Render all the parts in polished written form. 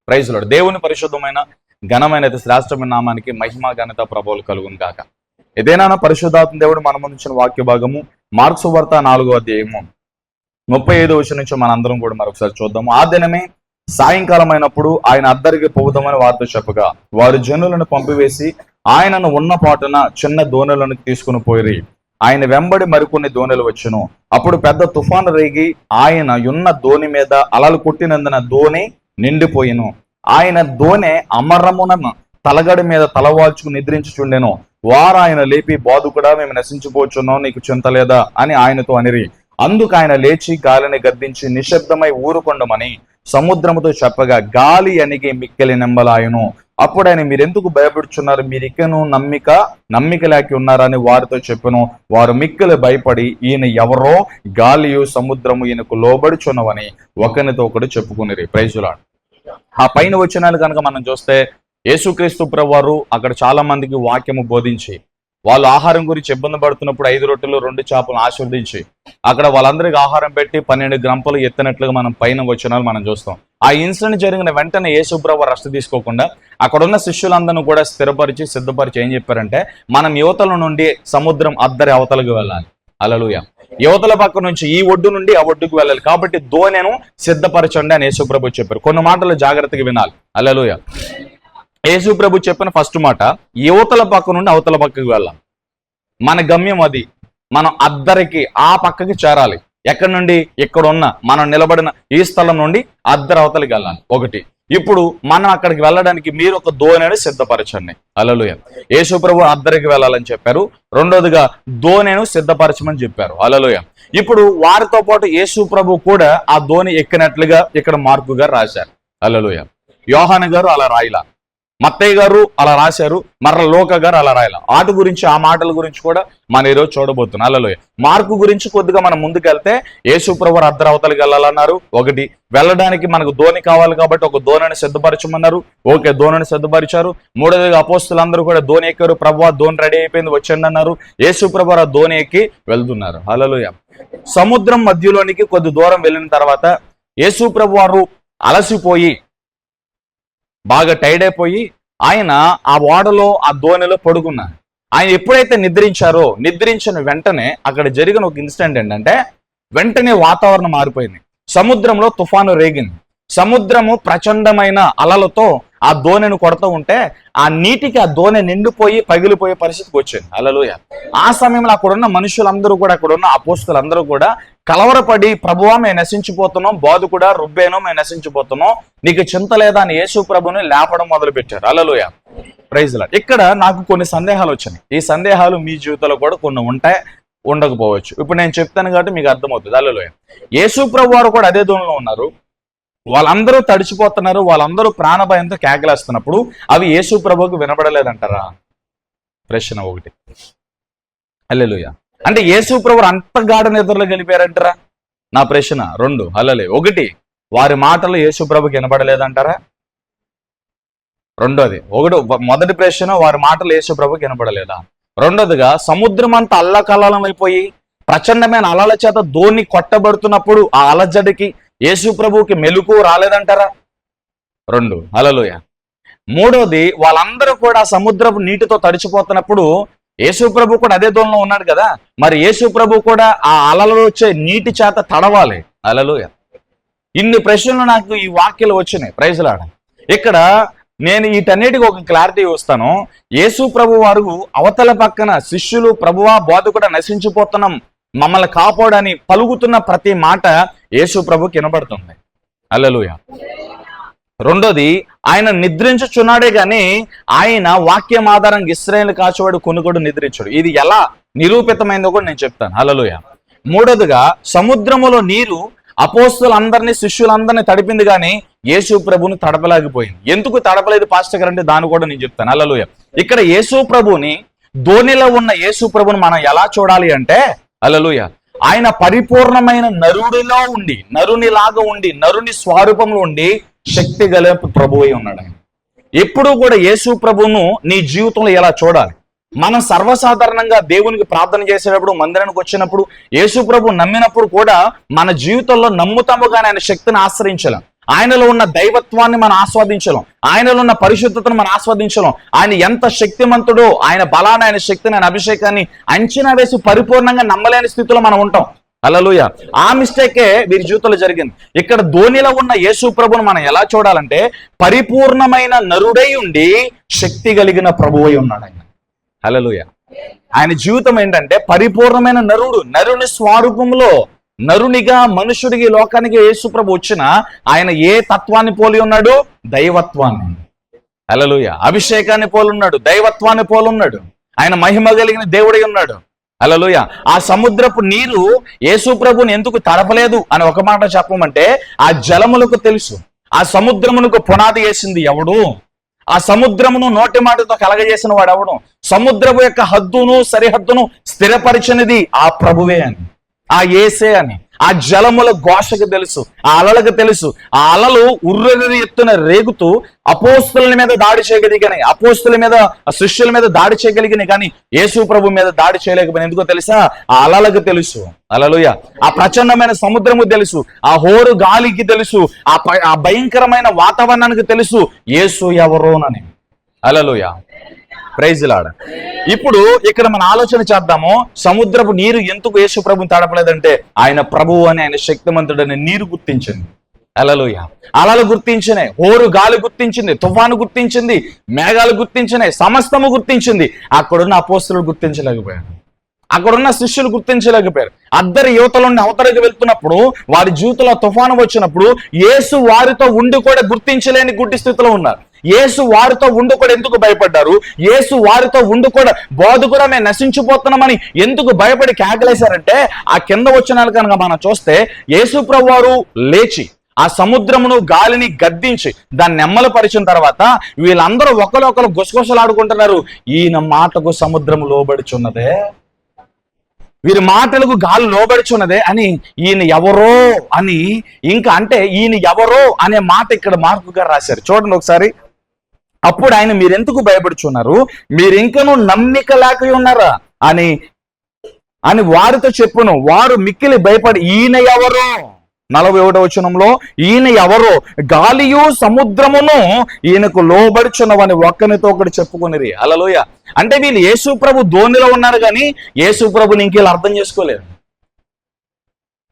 Praise lord. దేవుని పరిశుద్ధమైన ఘనమైన శ్రేష్టమైన నామానికి మహిమ ఘనత ప్రభువులు కలుగును గాక. ఏదైనా పరిశుద్ధాత్మ దేవుడు మన ముందుంచిన వాక్య భాగము మార్కు సువార్త 4వ అధ్యాయము 35వ వచనం నుంచి మనందరం కూడా మరొకసారి చూద్దాము. ఆ దినమే సాయంకాలం అయినప్పుడు ఆయన అద్దరికి పోదామని వారితో చెప్పగా వారు జనులను పంపివేసి ఆయనను ఉన్న పాటున చిన్న దోణులను తీసుకుని పోయి ఆయన వెంబడి మరికొన్ని దోణులు వచ్చును. అప్పుడు పెద్ద తుఫాను రేగి ఆయన ఉన్న దోణి మీద అలలు కొట్టినందున దోణి నిండిపోయిను. ఆయన దోణె అమరమున తలగడి మీద తలవాల్చుకు నిద్రించుచుండెను. వారు ఆయన లేపి బాధకుడా మేము నశించిపోచున్నాం, నీకు చింత లేదా అని ఆయనతో అనిరి. అందుకు ఆయన లేచి గాలిని గద్దించి నిశ్శబ్దమై ఊరుకొండమని సముద్రముతో చెప్పగా గాలి అణిగి మిక్కిలి నెమ్మలాయను. అప్పుడు ఆయన మీరెందుకు భయపడుచున్నారు, మీరికను నమ్మిక లేక ఉన్నారని వారితో చెప్పెను. వారు మిక్కిలి భయపడి ఈయన ఎవరో, గాలియు సముద్రము ఈయనకు లోబడుచున్నవని ఒకరితో ఒకడు చెప్పుకునిరి. Praise lord. ఆ పైన వచనాలు కనుక మనం చూస్తే యేసుక్రీస్తు ప్రభువారు అక్కడ చాలా మందికి వాక్యము బోధించి వాళ్ళు ఆహారం గురించి ఇబ్బంది పడుతున్నప్పుడు 5 రొట్టెలు 2 చేపలను ఆశీర్వదించి అక్కడ వాళ్ళందరికీ ఆహారం పెట్టి 12 గంపలు ఎత్తినట్లుగా మనం పైన వచనాలు మనం చూస్తాం. ఆ ఇన్సిడెంట్ జరిగిన వెంటనే యేసు ప్రభువు రెస్ట్ తీసుకోకుండా అక్కడున్న శిష్యులందరినీ కూడా స్థిరపరిచి సిద్ధపరిచి ఏం చెప్పారంటే, మనం యువతల నుండి సముద్రం అద్దరి అవతలకు వెళ్ళాలి. హల్లెలూయా. యువతల పక్క నుంచి ఈ ఒడ్డు నుండి ఆ ఒడ్డుకు వెళ్ళాలి, కాబట్టి దోణెను సిద్ధపరచండి అని యేసు ప్రభు చెప్పారు. కొన్ని మాటలు జాగ్రత్తగా వినాలి. హల్లెలూయా. యేసు ప్రభు చెప్పిన ఫస్ట్ మాట, యువతల పక్క నుండి అవతల పక్కకి వెళ్ళాలి. మన గమ్యం అది. మనం అద్దరికి ఆ పక్కకి చేరాలి. ఎక్కడి నుండి? ఇక్కడ ఉన్న మనం నిలబడిన ఈ స్థలం నుండి అద్దరి అవతలకి వెళ్ళాలి. ఒకటి. ఇప్పుడు మనం అక్కడికి వెళ్ళడానికి మీరు ఒక దోణెను సిద్ధపరచండి. హల్లెలూయా. యేసు ప్రభు అద్దరికి వెళ్ళాలని చెప్పారు. రెండోదిగా దోణెను సిద్ధపరచమని చెప్పారు. హల్లెలూయా. ఇప్పుడు వారితో పాటు యేసు ప్రభు కూడా ఆ దోణి ఎక్కినట్లుగా ఇక్కడ మార్కు గారు రాశారు. హల్లెలూయా. యోహాను గారు అలా రాయలా, మత్తయ్య గారు అలా రాశారు, మరల లోక గారు అలా రాయాల. వాటి గురించి ఆ మాటల గురించి కూడా మనం ఈరోజు చూడబోతున్నాం. హల్లెలూయా. మార్కు గురించి కొద్దిగా మనం ముందుకెళ్తే యేసు ప్రభువు అద్దరి అవతలకి వెళ్ళాలన్నారు. ఒకటి, వెళ్ళడానికి మనకు దోణి కావాలి కాబట్టి ఒక దోణిని సిద్ధపరచమన్నారు. ఓకే, దోణిని సిద్ధపరిచారు. మూడోదిగా అపోస్తులందరూ కూడా దోణి ఎక్కారు. ప్రభువా దోణి రెడీ అయిపోయింది, వచ్చండి అన్నారు. యేసు ప్రభువు ఆ దోణి ఎక్కి వెళ్తున్నారు. హల్లెలూయా. సముద్రం మధ్యలోనికి కొద్ది దూరం వెళ్ళిన తర్వాత యేసు ప్రభువు వారు అలసిపోయి బాగా టైర్డ్ అయిపోయి ఆయన ఆ ఓడలో ఆ దోణిలో పడుకున్నారు. ఆయన ఎప్పుడైతే నిద్రించిన వెంటనే అక్కడ జరిగిన ఒక ఇన్సిడెంట్ ఏంటంటే, వెంటనే వాతావరణం మారిపోయింది. సముద్రంలో తుఫాను రేగింది. సముద్రము ప్రచండమైన అలలతో ఆ దోణిని కొడుతూ ఉంటే ఆ నీటికి ఆ దోణి నిండిపోయి పగిలిపోయే పరిస్థితికి వచ్చింది. హల్లెలూయా. ఆ సమయంలో అక్కడున్న మనుషులందరూ కూడా, అక్కడున్న అపోస్తులందరూ కూడా కలవరపడి, ప్రభువా మేము నశించిపోతున్నాం, బోధకుడా రుబ్బేనో మేము నశించిపోతున్నాం, నీకు చింత లేదా అని యేసు ప్రభుని లేపడం మొదలు పెట్టారు. హల్లెలూయా. Praise lord. ఇక్కడ నాకు కొన్ని సందేహాలు వచ్చినాయి. ఈ సందేహాలు మీ జీవితంలో కూడా కొన్ని ఉంటాయి, ఉండకపోవచ్చు. ఇప్పుడు నేను చెప్తాను కాబట్టి మీకు అర్థమవుతుంది. హల్లెలూయా. యేసు ప్రభు వారు కూడా అదే దోణిలో ఉన్నారు. వాళ్ళందరూ తడిచిపోతున్నారు, వాళ్ళందరూ ప్రాణభయంతో కేకలేస్తున్నప్పుడు అవి యేసు ప్రభువుకు వినపడలేదంటారా? ప్రశ్న ఒకటి. హల్లెలూయా. అంటే యేసు ప్రభు అంత గాఢ నిద్రలో గెలిపారంటారా? నా ప్రశ్న. రెండు. హల్లెలూయా. ఒకటి, వారి మాటలు యేసు ప్రభుకి వినపడలేదంటారా? రెండోది. మొదటి ప్రశ్న, వారి మాటలు యేసు ప్రభుకి వినపడలేదా? రెండోదిగా, సముద్రం అంతా అల్లకల్లోలం అయిపోయి ప్రచండమైన అలల చేత దోణి కొట్టబడుతున్నప్పుడు ఆ అలజడికి యేసు ప్రభువుకి మెలుకు రాలేదంటారా? రెండు. హల్లెలూయా. మూడోది, వాళ్ళందరూ కూడా సముద్రపు నీటితో తడిచిపోతున్నప్పుడు యేసు ప్రభు కూడా అదే దోణిలో ఉన్నాడు కదా, మరి యేసు ప్రభు కూడా ఆ అలలలో వచ్చే నీటి చేత తడవాలి. హల్లెలూయా. ఇన్ని ప్రశ్నలు నాకు ఈ వాక్యాలు వచ్చినాయి. Praise lord. ఇక్కడ నేను వీటన్నిటికీ ఒక క్లారిటీ వస్తాను. యేసు ప్రభు వారు అవతల పక్కన శిష్యులు, ప్రభువా బోధకుడా నశించిపోతున్నాం, మమ్మల్ని కాపాడని పలుకుతున్న ప్రతి మాట యేసు ప్రభుకి వినబడుతుంది. హల్లెలూయా. రెండోది, ఆయన నిద్రించుచున్నాడే గాని ఆయన వాక్యం ఆధారంగా ఇశ్రాయేలు కాచేవాడు కొనుగోడు నిద్రించాడు. ఇది ఎలా నిరూపితమైందో కూడా నేను చెప్తాను. హల్లెలూయా. మూడోదిగా, సముద్రములో నీరు అపోస్తులందరినీ శిష్యులందరినీ తడిపింది కానీ యేసు ప్రభుని తడపలేకపోయింది. ఎందుకు తడపలేదు పాస్టర్ గారు అంటే దాన్ని కూడా నేను చెప్తాను. హల్లెలూయా. ఇక్కడ యేసు ప్రభుని, దోణిలో ఉన్న యేసు ప్రభుని మనం ఎలా చూడాలి అంటే, హల్లెలూయా, ఆయన పరిపూర్ణమైన నరుడిలో ఉండి, నరునిలాగా ఉండి, నరుని స్వరూపంలో ఉండి శక్తి గల ప్రభువు అయి ఉన్నాడు. ఆయన ఎప్పుడూ కూడా యేసు ప్రభువును నీ జీవితంలో ఎలా చూడాలి? మనం సర్వసాధారణంగా దేవునికి ప్రార్థన చేసేటప్పుడు, మందిరానికి వచ్చినప్పుడు, యేసు ప్రభు నమ్మినప్పుడు కూడా మన జీవితంలో నమ్ముతాము కానీ ఆయన శక్తిని ఆశ్రయించలేం. ఆయనలో ఉన్న దైవత్వాన్ని మనం ఆస్వాదించలేం, ఆయనలో ఉన్న పరిశుద్ధతను మనం ఆస్వాదించలేం. ఆయన ఎంత శక్తిమంతుడో, ఆయన బలాన్ని, ఆయన శక్తిని, ఆయన అభిషేకాన్ని అంచనా వేసి పరిపూర్ణంగా నమ్మలేని స్థితిలో మనం ఉంటాం. హల్లెలూయా. ఆ మిస్టేకే వీరి జీవితంలో జరిగింది. ఇక్కడ ధోనిలో ఉన్న యేసు ప్రభువును మనం ఎలా చూడాలంటే పరిపూర్ణమైన నరుడై ఉండి శక్తి కలిగిన ప్రభువై ఉన్నాడు ఆయన. హల్లెలూయా. ఆయన జీవితం ఏంటంటే పరిపూర్ణమైన నరుడు, నరుని స్వరూపంలో నరునిగా మనుషుడికి లోకానికి యేసు ప్రభు వచ్చిన ఆయన ఏ తత్వాన్ని పోలి ఉన్నాడు? దైవత్వాన్ని. హల్లెలూయా. అభిషేకాన్ని పోలి ఉన్నాడు, దైవత్వాన్ని పోలి ఉన్నాడు. ఆయన మహిమ కలిగిన దేవుడై ఉన్నాడు. హల్లెలూయా. ఆ సముద్రపు నీరు యేసు ప్రభుని ఎందుకు తడపలేదు అని ఒక మాట చెప్పమంటే ఆ జలములకు తెలుసు, ఆ సముద్రమునకు పునాది వేసింది ఎవడు, ఆ సముద్రమును నోటి మాటతో కలగజేసిన వాడు ఎవడు, సముద్రపు యొక్క హద్దును సరిహద్దును స్థిరపరిచినది ఆ ప్రభువే అని, ఆ యేసే అని. ఆ జలముల ఘోషకు తెలుసు, ఆ అలలకు తెలుసు. ఆ అలలు ఉర్రెని ఎత్తున రేగుతూ అపోస్తుల మీద దాడి చేయగలిగినాయి, అపోస్తుల మీద, శిష్యుల మీద దాడి చేయగలిగినాయి, కానీ యేసు ప్రభు మీద దాడి చేయలేకపోయినా. ఎందుకో తెలుసా? ఆ అలలకు తెలుసు. హల్లెలూయా. ఆ ప్రచండమైన సముద్రము తెలుసు, ఆ హోరు గాలికి తెలుసు, ఆ భయంకరమైన వాతావరణానికి తెలుసు యేసు ఎవరోనని. హల్లెలూయా. Praise lord. ఇప్పుడు ఇక్కడ మన ఆలోచన చేద్దాము, సముద్రపు నీరు ఎందుకు యేసు ప్రభుని తడపలేదంటే ఆయన ప్రభువు అని, ఆయన శక్తిమంతుడని నీరు గుర్తించింది. హల్లెలూయా. అలలు గుర్తించినాయి, హోరు గాలి గుర్తించింది, తుఫాను గుర్తించింది, మేఘాలు గుర్తించినాయి, సమస్తము గుర్తించింది. అక్కడున్న అపోస్తలులు గుర్తించలేకపోయారు, అక్కడున్న శిష్యులు గుర్తించలేకపోయారు. అద్దరి యువతలోని అవతలకు వెళ్తున్నప్పుడు, వారి జీవితంలో తుఫాను వచ్చినప్పుడు యేసు వారితో ఉండి కూడా గుర్తించలేని గుడ్డి స్థితిలో ఉన్నారు. యేసు వారితో ఉండి కూడా ఎందుకు భయపడ్డారు? యేసు వారితో ఉండి కూడా బోధకుడా మేము నశించిపోతున్నామని ఎందుకు భయపడి కేకలేశారంటే, ఆ కింద వచ్చిన కనుక మనం చూస్తే యేసు ప్రభు వారు లేచి ఆ సముద్రమును గాలిని గద్దించి దాన్ని నెమ్మలపరిచిన తర్వాత వీళ్ళందరూ ఒకరు గుసగుసలాడుకుంటున్నారు, ఈయన మాటకు సముద్రం లోబడుచున్నదే, వీరి మాటలకు గాలి లోబడుచున్నదే అని, ఈయన ఎవరో అని, ఇంకా అంటే ఈయన ఎవరో అనే మాట ఇక్కడ మార్కు గారు రాశారు. చూడండి ఒకసారి. అప్పుడు ఆయన మీరెందుకు భయపడుచున్నారు, మీరు ఇంకనూ నమ్మిక లేక ఉన్నారా అని వారితో చెప్పును. వారు మిక్కిలి భయపడి ఈయన ఎవరో, 41వ వచనంలో ఈయన ఎవరో, గాలియు సముద్రమును ఈయనకు లోబడుచున్నవని ఒక్కనితో ఒకటి చెప్పుకునిరి. హల్లెలూయా. అంటే వీళ్ళు యేసు ప్రభు ధోనిలో ఉన్నారు కానీ యేసు ప్రభుని ఇంకేళ్ళు అర్థం చేసుకోలేరు.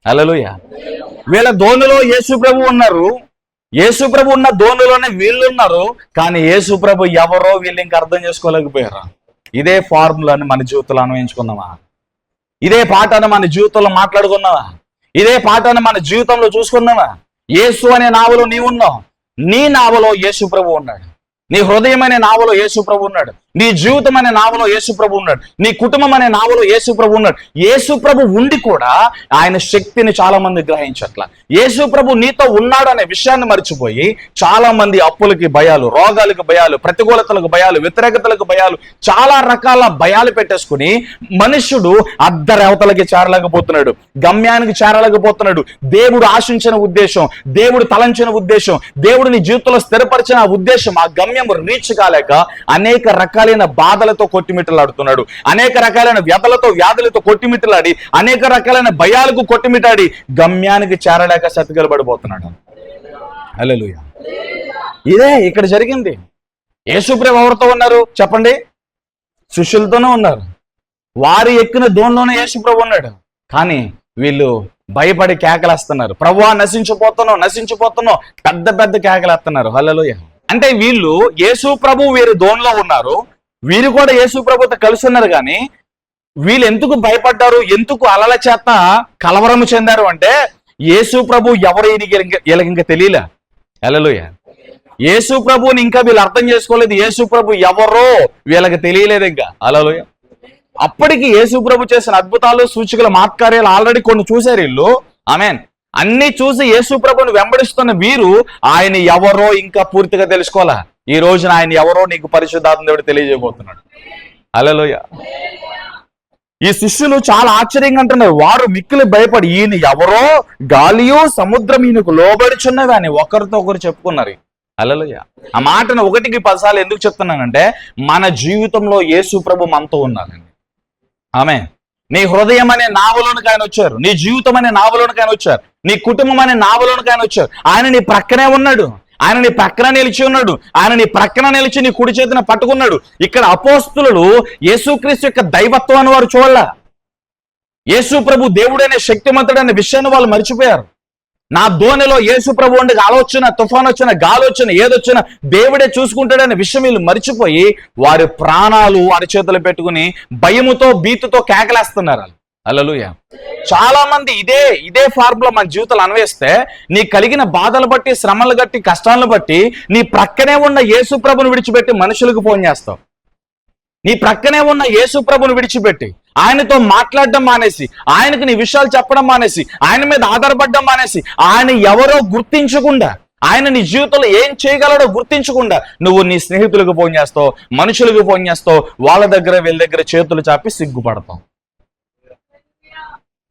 హల్లెలూయా. వీళ్ళ ధోనిలో యేసు ప్రభు ఉన్నారు, యేసు ప్రభు ఉన్న ధోనిలోనే వీళ్ళు ఉన్నారు, కానీ యేసు ప్రభు ఎవరో వీళ్ళు ఇంకా అర్థం చేసుకోలేకపోయారు. ఇదే ఫార్ములాని మన జీవితంలో అన్వయించుకుందామా? ఇదే పాఠాన్ని మన జీవితంలో మాట్లాడుకున్నావా? ఇదే పాఠాన్ని మన జీవితంలో చూసుకున్నావా? యేసు అనే నావలో నీవున్నావు, నీ నావలో యేసు ప్రభు ఉన్నాడు, నీ హృదయం అనే నావలో యేసు ప్రభు ఉన్నాడు, నీ జీవితం అనే నావలో యేసు ప్రభు ఉన్నాడు, నీ కుటుంబం అనే నావలో యేసు ప్రభు ఉన్నాడు. యేసు ప్రభు ఉండి కూడా ఆయన శక్తిని చాలా మంది గ్రహించట్ల. యేసు ప్రభు నీతో ఉన్నాడు అనే విషయాన్ని మర్చిపోయి చాలా మంది అప్పులకి భయాలు, రోగాలకు భయాలు, ప్రతికూలతలకు భయాలు, వ్యతిరేకతలకు భయాలు, చాలా రకాల భయాలు పెట్టేసుకుని మనుష్యుడు అర్ధరేవతలకి చేరలేకపోతున్నాడు, గమ్యానికి చేరలేకపోతున్నాడు. దేవుడు ఆశించిన ఉద్దేశం, దేవుడు తలంచిన ఉద్దేశం, దేవుడు నీ జీవితంలో స్థిరపరిచిన ఉద్దేశం, ఆ గమ్యం రీచ్ కాలేక అనేక రకాలైన బాధలతో కొట్టిమిట్టలాడుతున్నాడు, అనేక రకాలైన వ్యధలతో, వ్యాధులతో కొట్టిమిట్టలాడి, అనేక రకాలైన భయాలకు కొట్టిమిట్టాడి గమ్యానికి చేరలేక సతికిలబడిపోతున్నాడు. హల్లెలూయా. ఇదే ఇక్కడ జరిగింది. యేసుప్రభు ఎవరితో ఉన్నారు చెప్పండి? శిష్యులతోనే ఉన్నారు. వారు ఎక్కిన దోణిలోనే యేసుప్రభు ఉన్నాడు, కానీ వీళ్ళు భయపడి కేకలేస్తున్నారు, ప్రభువా నశించిపోతున్నాం, నశించిపోతున్నాం, పెద్ద పెద్ద కేకలేస్తున్నారు. హల్లెలూయా. అంటే వీళ్ళు యేసు ప్రభు వీరి దోణిలో ఉన్నారు, వీరు కూడా యేసు ప్రభుతో కలిసి ఉన్నారు, కానీ వీళ్ళు ఎందుకు భయపడ్డారు, ఎందుకు అలల చేత కలవరము చెందారు అంటే యేసు ప్రభు ఎవరు వీళ్ళకి ఇంకా తెలియలే. హల్లెలూయా. యేసు ప్రభుని ఇంకా వీళ్ళు అర్థం చేసుకోలేదు, యేసు ప్రభు ఎవరో వీళ్ళకి తెలియలేదు ఇంకా. హల్లెలూయా. అప్పటికి యేసు ప్రభు చేసిన అద్భుతాలు, సూచికలు, మహత్కార్యాలు ఆల్రెడీ కొన్ని చూశారు వీళ్ళు. ఆమేన్. అన్ని చూసి యేసు ప్రభుని వెంబడిస్తున్న వీరు ఆయన ఎవరో ఇంకా పూర్తిగా తెలుసుకోవాలా. ఈ రోజున ఆయన ఎవరో నీకు పరిశుద్ధాత్మ దేవుడు తెలియజేయబోతున్నాడు. హల్లెలూయా. ఈ శిష్యులు చాలా ఆశ్చర్యంగా అంటున్నారు, వారు మిక్కిలి భయపడి ఈయన ఎవరో, గాలియు సముద్రం ఈయనకు లోబడుచున్నవి అని ఒకరితో ఒకరు చెప్పుకున్నారు. హల్లెలూయా. ఆ మాటను 1కి 10 సార్లు ఎందుకు చెప్తున్నానంటే మన జీవితంలో యేసు ప్రభు మనతో ఉన్నారండి. ఆమేన్. నీ హృదయం అనే నావలోనికి ఆయన వచ్చారు, నీ జీవితం అనే నావలోనికి ఆయన వచ్చారు, నీ కుటుంబం అనే నావలోనికి ఆయన వచ్చారు. ఆయన నీ ప్రక్కనే ఉన్నాడు, ఆయన నీ ప్రక్కన నిలిచి ఉన్నాడు, ఆయన నీ ప్రక్కన నిలిచి నీ కుడి చేతిని పట్టుకున్నాడు. ఇక్కడ అపోస్తులు యేసుక్రీస్తు యొక్క దైవత్వాన్ని వారు చూడాల. యేసు ప్రభు దేవుడైన శక్తిమంతుడైన విషయాన్ని వాళ్ళు మర్చిపోయారు. నా ధోనిలో యేసు ప్రభు ఉండే ఆలోచన, తుఫాన్ వచ్చిన, గాలి వచ్చిన, ఏదొచ్చినా దేవుడే చూసుకుంటాడనే విషయం వీళ్ళు మర్చిపోయి వారి ప్రాణాలు అరచేతులు పెట్టుకుని భయముతో భీతితో కేకలేస్తున్నారు. హల్లెలూయా. చాలా మంది ఇదే ఫార్ములా మన జీవితాలు అన్వేస్తే నీ కలిగిన బాధలు బట్టి, శ్రమలు బట్టి, కష్టాలను బట్టి నీ ప్రక్కనే ఉన్న యేసు ప్రభుని విడిచిపెట్టి మనుషులకు ఫోన్ చేస్తావు. నీ ప్రక్కనే ఉన్న యేసు ప్రభుని విడిచిపెట్టి ఆయనతో మాట్లాడడం మానేసి, ఆయనకు నీ విషయాలు చెప్పడం మానేసి, ఆయన మీద ఆధారపడడం మానేసి, ఆయన ఎవరో గుర్తించకుండా, ఆయన నీ జీవితంలో ఏం చేయగలడో గుర్తించకుండా నువ్వు నీ స్నేహితులకు ఫోన్ చేస్తావు, మనుషులకు ఫోన్ చేస్తావు, వాళ్ళ వీళ్ళ దగ్గర చేతులు చాపి సిగ్గుపడతావు.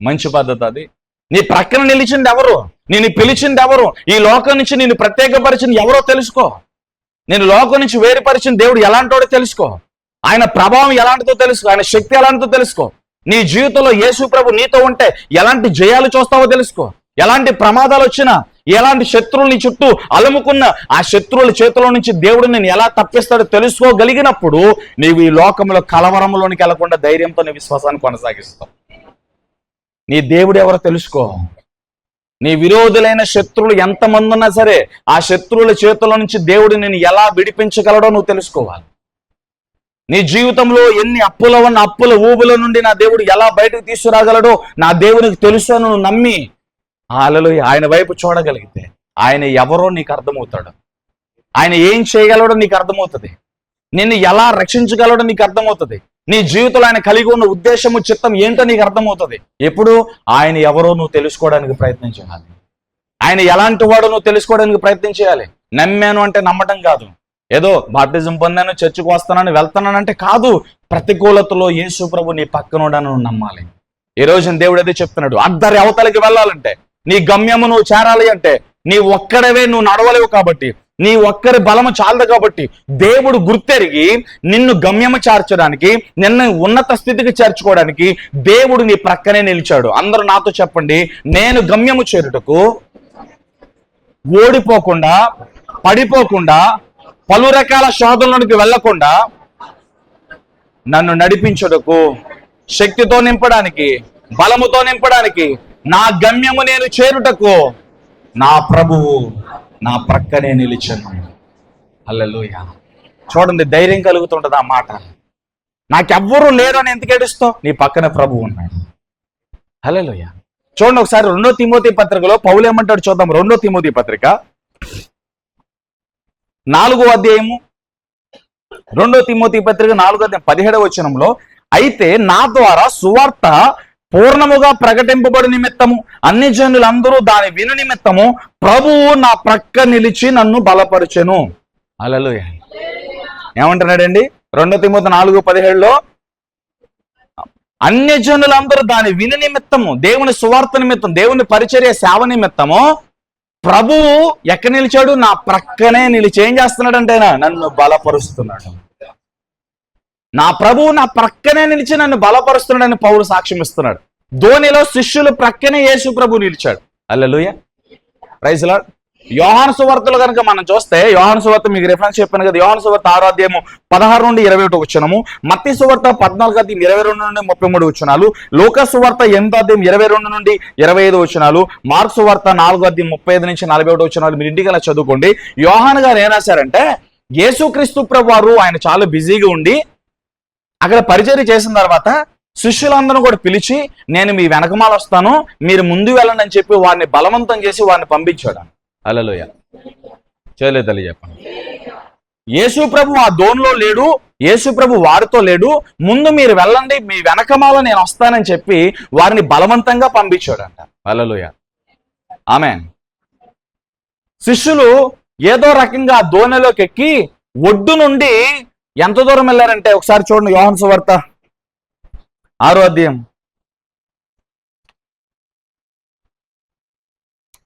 మంచి పద్ధతి అది? నీ ప్రక్కన నిలిచింది ఎవరు? నేను పిలిచింది ఎవరు? ఈ లోకం నుంచి నేను ప్రత్యేకపరిచింది ఎవరో తెలుసుకో. నేను లోకం నుంచి వేరుపరిచిన దేవుడు ఎలాంటోడో తెలుసుకో. ఆయన ప్రభావం ఎలాంటిదో తెలుసుకో. ఆయన శక్తి ఎలాంటిదో తెలుసుకో. నీ జీవితంలో యేసు ప్రభు నీతో ఉంటే ఎలాంటి జయాలు చూస్తావో తెలుసుకో. ఎలాంటి ప్రమాదాలు వచ్చినా, ఎలాంటి శత్రువులు నీ చుట్టూ అలుముకున్న ఆ శత్రువుల చేతిలో నుంచి దేవుడు నేను ఎలా తప్పిస్తాడో తెలుసుకోగలిగినప్పుడు నీవు ఈ లోకంలో కలవరంలోనికి వెళ్లకుండా ధైర్యంతో నీ విశ్వాసాన్ని కొనసాగిస్తావు. నీ దేవుడు ఎవరో తెలుసుకో. నీ విరోధులైన శత్రువులు ఎంతమంది ఉన్నా సరే ఆ శత్రువుల చేతుల నుంచి దేవుడు నేను ఎలా విడిపించగలడో నువ్వు తెలుసుకోవాలి. నీ జీవితంలో ఎన్ని అప్పుల ఉన్న అప్పుల ఊబుల నుండి నా దేవుడు ఎలా బయటకు తీసుకురాగలడో నా దేవునికి తెలుసు అని నువ్వు నమ్మి హల్లెలూయా ఆయన వైపు చూడగలిగితే ఆయన ఎవరో నీకు అర్థమవుతాడు. ఆయన ఏం చేయగలడో నీకు అర్థమవుతుంది. నిన్ను ఎలా రక్షించగలడో నీకు అర్థమవుతుంది. నీ జీవితంలో ఆయన కలిగి ఉన్న ఉద్దేశము, చిత్తం ఏంటో నీకు అర్థమవుతుంది. ఎప్పుడు ఆయన ఎవరో నువ్వు తెలుసుకోవడానికి ప్రయత్నం చేయాలి. ఆయన ఎలాంటి వాడో నువ్వు తెలుసుకోవడానికి ప్రయత్నం చేయాలి. నమ్మాను అంటే నమ్మటం కాదు, ఏదో బాప్టిజం పొందాను, చర్చికి వస్తానని వెళ్తానంటే కాదు. ప్రతికూలతలో యేసు ప్రభు నీ పక్కనోడని నువ్వు నమ్మాలి. ఈ రోజున దేవుడు అదే చెప్తున్నాడు. అద్దరి అవతలకి వెళ్ళాలంటే, నీ గమ్యము నువ్వు చేరాలి అంటే నీ ఒక్కడవే నువ్వు నడవలేవు కాబట్టి, నీ ఒక్కరి బలము చాలదు కాబట్టి దేవుడు గుర్తెరిగి నిన్ను గమ్యము చేర్చడానికి, నిన్ను ఉన్నత స్థితికి చేర్చుకోవడానికి దేవుడు నీ ప్రక్కనే నిలిచాడు. అందరూ నాతో చెప్పండి, నేను గమ్యము చేరుటకు, ఓడిపోకుండా, పడిపోకుండా, పలు రకాల శోధనలోనికి వెళ్లకుండా నన్ను నడిపించుటకు, శక్తితో నింపడానికి, బలముతో నింపడానికి, నా గమ్యము నేను చేరుటకు నా ప్రభువు నా ప్రక్కనే నిలిచాను. హల్లెలూయా. చూడండి, ధైర్యం కలుగుతుంటది ఆ మాట. నాకెవ్వరూ లేరు అని ఎందుకు ఏడుస్తావు? నీ పక్కన ప్రభువు ఉన్నాడు. హల్లెలూయా. చూడండి ఒకసారి 2 తిమోతి పత్రికలో పౌలు ఏమంటాడు చూద్దాం. 2 తిమోతి పత్రిక 4వ అధ్యాయము, 2 తిమోతి పత్రిక 4వ అధ్యాయం 17వ వచనంలో, అయితే నా ద్వారా సువార్త పూర్ణముగా ప్రకటింపబడి నిమిత్తము అన్ని జనులందరూ దాని విను నిమిత్తము ప్రభువు నా ప్రక్క నిలిచి నన్ను బలపరచెను. హల్లెలూయా. ఏమంటున్నాడండి 2 తిమోతి 4:17లో? అన్య జనులందరూ దాని విని నిమిత్తము, దేవుని సువార్త నిమిత్తం, దేవుని పరిచర్య సేవ నిమిత్తము ప్రభువు ఎక్కడ నిలిచాడు? నా ప్రక్కనే నిలిచి ఏం చేస్తున్నాడంటే నన్ను బలపరుస్తున్నాడు. నా ప్రభువు నా ప్రక్కనే నిలిచి నన్ను బలపరుస్తున్నాడని పౌలు సాక్ష్యం ఇస్తున్నాడు. ధోనిలో శిష్యులు ప్రక్కనే యేసు ప్రభు నిలిచాడు. హల్లెలూయా. Praise Lord. యోహాను సువార్తలో కనుక మనం చూస్తే, యోహాను సువార్త మీకు రిఫరెన్స్ చెప్పాను కదా, యోహాను సువార్త 6వ అధ్యాయము 16 నుండి 21 వచనము, మత్తయి సువార్త 14వ అధ్యాయం 22 నుండి 33 వచనాలు, లూకా సువార్త 8వ అధ్యాయం 22 నుండి 25 వచనాలు, మార్కు సువార్త 4వ అధ్యాయం 35 నుంచి 41 వచనాలు మీరు ఇంటికి అలా చదువుకోండి. యోహాను గారు ఏం రాశారంటే, యేసుక్రీస్తు ప్రభు వారు ఆయన చాలా బిజీగా ఉండి అక్కడ పరిచర్య చేసిన తర్వాత శిష్యులందరూ కూడా పిలిచి, నేను మీ వెనకమాల వస్తాను, మీరు ముందు వెళ్ళండి అని చెప్పి వారిని బలవంతం చేసి వారిని పంపించాడు. హల్లెలూయా. చేయలేదు తల్లి చెప్పండి. యేసు ప్రభు ఆ ధోనిలో లేడు, యేసు ప్రభు వారితో లేడు, ముందు మీరు వెళ్ళండి, మీ వెనకమాల నేను వస్తానని చెప్పి వారిని బలవంతంగా పంపించాడంట. హల్లెలూయా. ఆమేన్. శిష్యులు ఏదో రకంగా ఆ ధోనిలోకి ఎక్కి ఒడ్డు నుండి ఎంత దూరం వెళ్ళారంటే ఒకసారి చూడండి. యోహాను సువార్త 6వ అధ్యాయం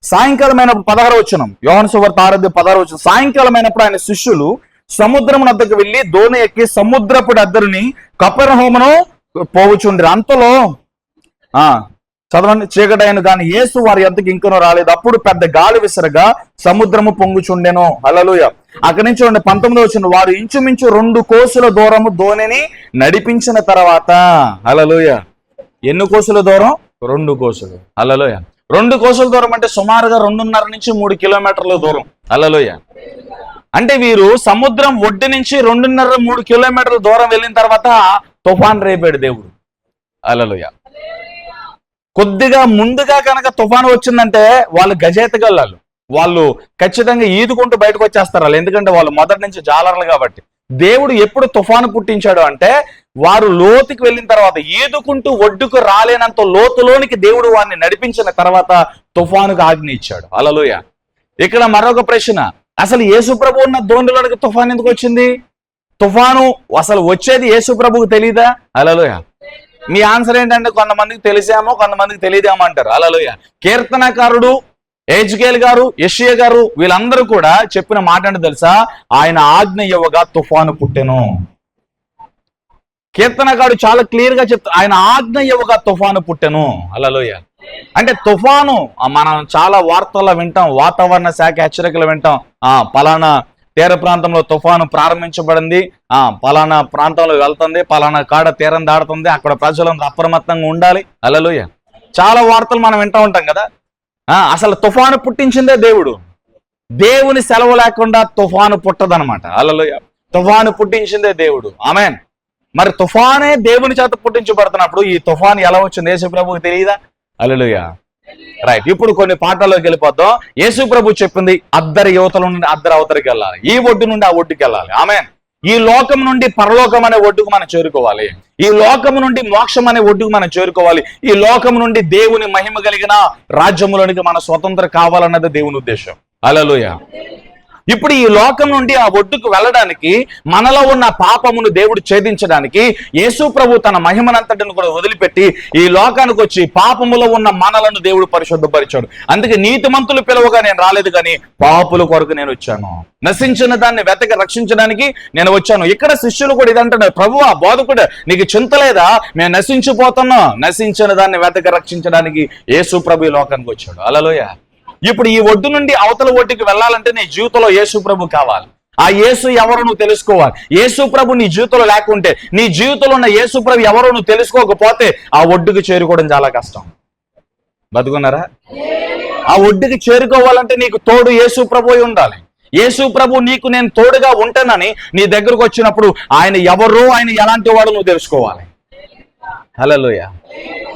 సాయంకాలమైనప్పుడు 16వ వచనం, యోహాను సువార్త 6వ అధ్యాయం 16వ వచనం, సాయంకాలమైనప్పుడు ఆయన శిష్యులు సముద్రం వద్దకు వెళ్లి దోణి ఎక్కి సముద్రపు అద్దరిని కపెర్నహూమును పోవుచుండ్రి. అంతలో చదవండి. చీకటి అయిన కానీ యేసు వారి యొద్దకు ఇంకనూ రాలేదు. అప్పుడు పెద్ద గాలి విసరగా సముద్రము పొంగుచుండెను. హల్లెలూయా. అక్కడి నుంచి 19 వచ్చిన వారు ఇంచుమించు 2 కోసుల దూరము ధోనిని నడిపించిన తర్వాత, హల్లెలూయా, ఎన్ని కోసుల దూరం? 2 కోసులు. హల్లెలూయా. 2 కోసుల దూరం అంటే సుమారుగా 2.5 నుంచి 3 కిలోమీటర్ల దూరం. హల్లెలూయా. అంటే వీరు సముద్రం ఒడ్డు నుంచి 2.5-3 కిలోమీటర్ల దూరం వెళ్ళిన తర్వాత తుఫాన్ రేపాడు దేవుడు. హల్లెలూయా. కొద్దిగా ముందుగా కనుక తుఫాను వచ్చిందంటే వాళ్ళు గజేతగల్లాలు, వాళ్ళు ఖచ్చితంగా ఈదుకుంటూ బయటకు వచ్చేస్తారు వాళ్ళు. ఎందుకంటే వాళ్ళు మొదటి నుంచి జాలర్లు కాబట్టి. దేవుడు ఎప్పుడు తుఫాను పుట్టించాడు అంటే వారు లోతుకి వెళ్ళిన తర్వాత, ఈదుకుంటూ ఒడ్డుకు రాలేనంత లోతులోనికి దేవుడు వారిని నడిపించిన తర్వాత తుఫానుకు ఆజ్ఞ ఇచ్చాడు. హల్లెలూయా. ఇక్కడ మరొక ప్రశ్న, అసలు యేసు ప్రభు ఉన్న ధోనిలోనికి తుఫాను ఎందుకు వచ్చింది? తుఫాను అసలు వచ్చేది యేసు ప్రభుకు తెలీదా? హల్లెలూయా. మీ ఆన్సర్ ఏంటంటే కొంతమందికి తెలిసేమో కొంతమందికి తెలియదేమో అంటారు. హల్లెలూయా. కీర్తనకారుడు హెజ్కేల్ గారు, యెషయా గారు వీళ్ళందరూ కూడా చెప్పిన మాట అంటే తెలుసా? ఆయన ఆజ్ఞ ఇవ్వగా తుఫాను పుట్టెను. కీర్తనకారుడు చాలా క్లియర్ గా చెప్తా, ఆయన ఆజ్ఞ ఇవ్వగా తుఫాను పుట్టెను. హల్లెలూయా. అంటే తుఫాను మనం చాలా వార్తల్లో వింటాం, వాతావరణ శాఖ హెచ్చరికలు వింటాం. పలానా తీర ప్రాంతంలో తుఫాను ప్రారంభించబడింది, పలానా ప్రాంతంలో వెళ్తుంది, పలానా కాడ తీరం దాడుతుంది, అక్కడ ప్రజలందరూ అప్రమత్తంగా ఉండాలి. హల్లెలూయా. చాలా వార్తలు మనం వింటూ ఉంటాం కదా. అసలు తుఫాను పుట్టించిందే దేవుడు. దేవుని సెలవు లేకుండా తుఫాను పుట్టదనమాట. హల్లెలూయా. తుఫాను పుట్టించిందే దేవుడు. ఆమేన్. మరి తుఫానే దేవుని చేత పుట్టించబడుతున్నప్పుడు ఈ తుఫాను ఎలా వచ్చింది యేసు ప్రభువుకి తెలియదా? హల్లెలూయా. రైట్. ఇప్పుడు కొన్ని పాఠాల్లోకి వెళ్ళిపోతాం. యేసు ప్రభు చెప్పింది అద్దరి యువతల నుండి అద్దరి అవతరికి వెళ్ళాలి, ఈ ఒడ్డు నుండి ఆ ఒడ్డుకి వెళ్ళాలి. ఆమేన్. ఈ లోకం నుండి పరలోకం అనే ఒడ్డుకు మనం చేరుకోవాలి. ఈ లోకం నుండి మోక్షం అనే ఒడ్డుకు మనం చేరుకోవాలి. ఈ లోకం నుండి దేవుని మహిమ కలిగిన రాజ్యములోనికి మన స్వతంత్ర కావాలన్నది దేవుని ఉద్దేశం. హల్లెలూయా. ఇప్పుడు ఈ లోకం నుండి ఆ ఒడ్డుకు వెళ్ళడానికి, మనలో ఉన్న పాపమును దేవుడు ఛేదించడానికి యేసు ప్రభు తన మహిమనంతటిని కూడా వదిలిపెట్టి ఈ లోకానికి వచ్చి పాపములో ఉన్న మనలను దేవుడు పరిశుద్ధపరిచాడు. అందుకే నీతిమంతులు పిలువగా నేను రాలేదు కానీ పాపుల కొరకు నేను వచ్చాను, నశించిన దాన్ని వెతక రక్షించడానికి నేను వచ్చాను. ఇక్కడ శిష్యులు కూడా ఇదంటున్నారు, ప్రభువా, బోధకుడు, నీకు చింత లేదా? మేము నశించిపోతున్నాం, నశించిన దాన్ని వెతక రక్షించడానికి యేసు ప్రభు ఈ లోకానికి వచ్చాడు. హల్లెలూయా. ఇప్పుడు ఈ ఒడ్డు నుండి అవతల ఒడ్డుకి వెళ్ళాలంటే నీ జీవితంలో యేసు ప్రభు కావాలి. ఆ యేసు ఎవరో నువ్వు తెలుసుకోవాలి. యేసు ప్రభు నీ జీవితంలో లేకుంటే, నీ జీవితంలో ఉన్న యేసు ప్రభు ఎవరో నువ్వు తెలుసుకోకపోతే ఆ ఒడ్డుకి చేరుకోవడం చాలా కష్టం. బతుకున్నారా? ఆ ఒడ్డుకి చేరుకోవాలంటే నీకు తోడు యేసు ప్రభు ఉండాలి. యేసు ప్రభు నీకు నేను తోడుగా ఉంటానని నీ దగ్గరకు వచ్చినప్పుడు ఆయన ఎవరో, ఆయన ఎలాంటి వాడు నువ్వు తెలుసుకోవాలి. హల్లెలూయా.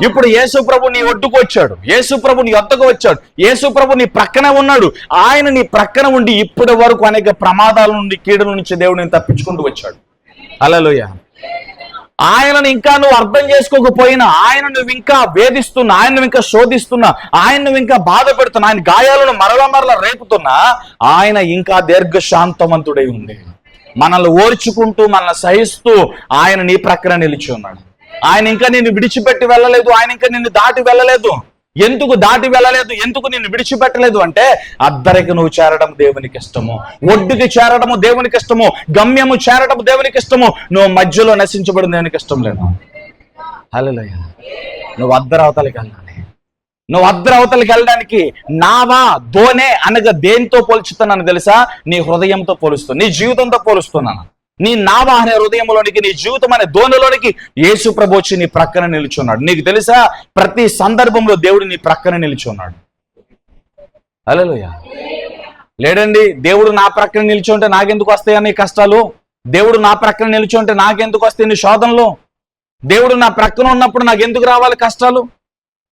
ఇప్పుడు యేసు ప్రభు నీ ఒడ్డుకు వచ్చాడు, యేసు ప్రభు నీ వద్దకు వచ్చాడు, యేసు ప్రభు నీ ప్రక్కనే ఉన్నాడు. ఆయన నీ ప్రక్కన ఉండి ఇప్పటి వరకు అనేక ప్రమాదాల నుండి, కీడుల నుంచి దేవుడిని తప్పించుకుంటూ వచ్చాడు. హల్లెలూయా. ఆయనను ఇంకా నువ్వు అర్థం చేసుకోకపోయినా, ఆయన నువ్వు ఇంకా వేధిస్తున్నా, ఆయన నువ్వు ఇంకా శోధిస్తున్నా, ఆయన నువ్వు ఇంకా బాధ పెడుతున్నా, ఆయన గాయాలను మరలా రేపుతున్నా, ఆయన ఇంకా దీర్ఘశాంతవంతుడై ఉంది. మనల్ని ఓర్చుకుంటూ, మనల్ని సహిస్తూ ఆయన నీ ప్రక్కన నిలిచి ఉన్నాడు. ఆయన ఇంకా నిన్ను విడిచిపెట్టి వెళ్ళలేదు, ఆయన ఇంకా నిన్ను దాటి వెళ్ళలేదు. ఎందుకు దాటి వెళ్ళలేదు, ఎందుకు నిన్ను విడిచిపెట్టలేదు అంటే అద్దరికి నువ్వు చేరడం దేవునికి ఇష్టము, ఒడ్డుకి చేరడము దేవునికి ఇష్టము, గమ్యము చేరడం దేవునికి ఇష్టము. నువ్వు మధ్యలో నశించబడి దేవునికి ఇష్టం లేదు. హల్లెలూయా. నువ్వు అద్దరి అవతలకి వెళ్ళాలి. నువ్వు అద్దరి అవతలకి వెళ్ళడానికి నావా దోనే అనగా దేంతో పోల్చుతున్నాను తెలుసా? నీ హృదయంతో పోలుస్తున్నాను, నీ జీవితంతో పోలుస్తున్నాను. నీ నావా అనే హృదయంలోనికి, నీ జీవితం అనే దోణిలోనికి యేసు ప్రభు వచ్చి నీ ప్రక్కన నిలుచున్నాడు. నీకు తెలుసా, ప్రతి సందర్భంలో దేవుడు నీ ప్రక్కన నిలుచున్నాడు. హల్లెలూయా. లేడండి, దేవుడు నా ప్రక్కన నిల్చుంటే నాకెందుకు వస్తాయని కష్టాలు, దేవుడు నా ప్రక్కన నిల్చుంటే నాకెందుకు వస్తాయి నీ శోధనలు, దేవుడు నా ప్రక్కన ఉన్నప్పుడు నాకు ఎందుకు రావాలి కష్టాలు?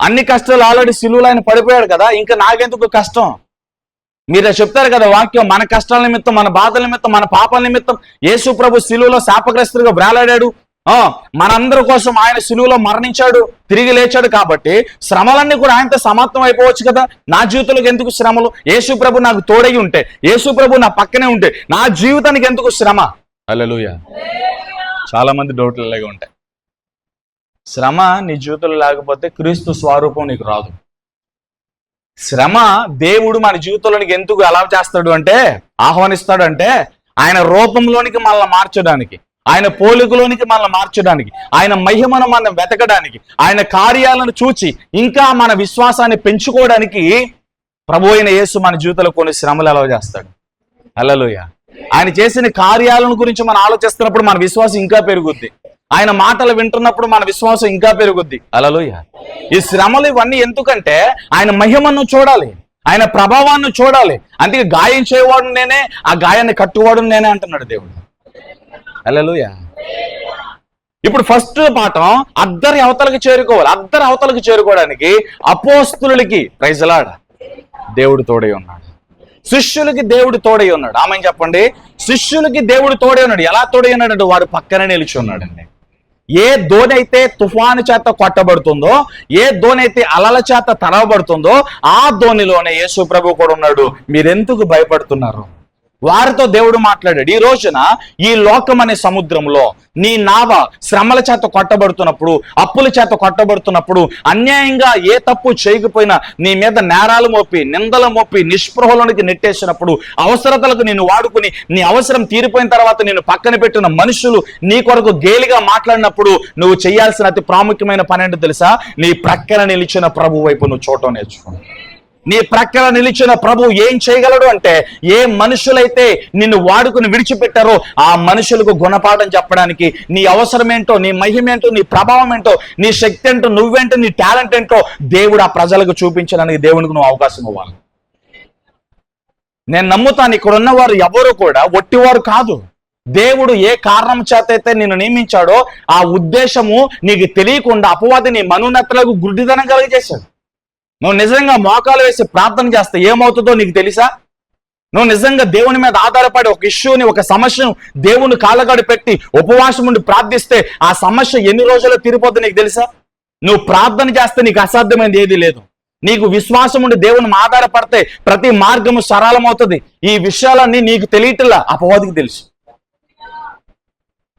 అన్ని కష్టాలు ఆల్రెడీ సిలువలో ఆయన పడిపోయాడు కదా, ఇంకా నాకెందుకు కష్టం? మీరు చెప్తారు కదా వాక్యం, మన కష్టాల నిమిత్తం, మన బాధల నిమిత్తం, మన పాపాల నిమిత్తం యేసు ప్రభు సిలువలో శాపగ్రస్తుడిగా వేలాడాడు. మనందరి కోసం ఆయన సిలువలో మరణించాడు, తిరిగి లేచాడు. కాబట్టి శ్రమలన్నీ కూడా ఆయనతో సమాప్తం అయిపోవచ్చు కదా. నా జీవితంలోకి ఎందుకు శ్రమలు? యేసు ప్రభు నాకు తోడై ఉంటే, యేసు ప్రభు నా పక్కనే ఉంటే నా జీవితానికి ఎందుకు శ్రమ? హల్లెలూయా. చాలా మంది డౌట్లు ఇలాగే ఉంటాయి. శ్రమ నీ జీవితంలో లేకపోతే క్రీస్తు స్వరూపం నీకు రాదు. శ్రమ దేవుడు మన జీవితంలోనికి ఎందుకు ఎలా చేస్తాడు అంటే, ఆహ్వానిస్తాడు అంటే ఆయన రూపంలోనికి మనల్ని మార్చడానికి, ఆయన పోలికలోనికి మనల్ని మార్చడానికి, ఆయన మహిమను మనం వెతకడానికి, ఆయన కార్యాలను చూచి ఇంకా మన విశ్వాసాన్ని పెంచుకోవడానికి ప్రభు అయిన యేసు మన జీవితంలో కొన్ని శ్రమలు అలవ చేస్తాడు. హల్లెలూయా. ఆయన చేసిన కార్యాలను గురించి మనం ఆలోచిస్తున్నప్పుడు మన విశ్వాసం ఇంకా పెరుగుద్ది. ఆయన మాటలు వింటున్నప్పుడు మన విశ్వాసం ఇంకా పెరుగుద్ది. హల్లెలూయా. ఈ శ్రమలు ఇవన్నీ ఎందుకంటే ఆయన మహిమను చూడాలి, ఆయన ప్రభావాన్ని చూడాలి. అందుకే గాయం చేయవాడు నేనే, ఆ గాయాన్ని కట్టువాడు నేనే అంటున్నాడు దేవుడు. హల్లెలూయా. ఇప్పుడు ఫస్ట్ పాఠం అద్దరి అవతలకి చేరుకోవాలి. అద్దరి అవతలకి చేరుకోవడానికి అపోస్తులకి ప్రైజ్ లార్డ్ దేవుడు తోడై ఉన్నాడు, శిష్యులకి దేవుడు తోడై ఉన్నాడు. ఆమెను చెప్పండి. శిష్యులకి దేవుడు తోడై ఉన్నాడు. ఎలా తోడై ఉన్నాడంటే వాడు పక్కన నిలిచి ఉన్నాడండి. ఏ దోణి అయితే తుఫాను చేత కొట్టబడుతుందో, ఏ దోణి అయితే అలల చేత తరవబడుతుందో ఆ దోణిలోనే యేసు ప్రభు కూడా ఉన్నాడు. మీరెందుకు భయపడుతున్నారు? వారితో దేవుడు మాట్లాడాడు. ఈ రోజున ఈ లోకం అనే సముద్రంలో నీ నావ శ్రమల చేత కొట్టబడుతున్నప్పుడు, అప్పుల చేత కొట్టబడుతున్నప్పుడు, అన్యాయంగా ఏ తప్పు చేయకపోయినా నీ మీద నేరాలు మోపి, నిందలు మోపి, నిస్పృహలోనికి నెట్టేసినప్పుడు, అవసరతలకు నిన్ను వాడుకుని నీ అవసరం తీరిపోయిన తర్వాత నేను పక్కన పెట్టిన మనుషులు నీ కొరకు గేలిగా మాట్లాడినప్పుడు నువ్వు చేయాల్సిన అతి ప్రాముఖ్యమైన పని ఏంటో తెలుసా? నీ ప్రక్కన నిలిచిన ప్రభు వైపు నువ్వు చూడటం నేర్చుకో. నీ ప్రక్కన నిలిచిన ప్రభు ఏం చేయగలడు అంటే, ఏ మనుషులైతే నిన్ను వాడుకుని విడిచిపెట్టారో ఆ మనుషులకు గుణపాఠం చెప్పడానికి నీ అవసరం ఏంటో, నీ మహిమేంటో, నీ ప్రభావం ఏంటో, నీ శక్తి ఏంటో, నువ్వేంటో, నీ టాలెంట్ ఏంటో దేవుడు ఆ ప్రజలకు చూపించడానికి దేవునికి నువ్వు అవకాశం ఇవ్వాలి. నేను నమ్ముతాను ఇక్కడ ఉన్నవారు ఎవరు కూడా ఒట్టివారు కాదు. దేవుడు ఏ కారణం చేత అయితే నిన్ను నియమించాడో ఆ ఉద్దేశము నీకు తెలియకుండా అపవాది నీ మనోన్నతులకు గుడ్డిదనం కలిగజేశాడు. నువ్వు నిజంగా మోకాలు వేసి ప్రార్థన చేస్తే ఏమవుతుందో నీకు తెలుసా? నువ్వు నిజంగా దేవుని మీద ఆధారపడి ఒక ఇష్యూని, ఒక సమస్యను దేవుని కాళ్ళగాడి పెట్టి ఉపవాసం ఉండి ప్రార్థిస్తే ఆ సమస్య ఎన్ని రోజుల్లో తీరిపోద్దో నీకు తెలుసా? నువ్వు ప్రార్థన చేస్తే నీకు అసాధ్యమైనది ఏది లేదు. నీకు విశ్వాసం ఉండి దేవుని ఆధారపడితే ప్రతి మార్గము సరళమవుతుంది. ఈ విషయాలన్నీ నీకు తెలియట్లా, అపవాదికి తెలుసు.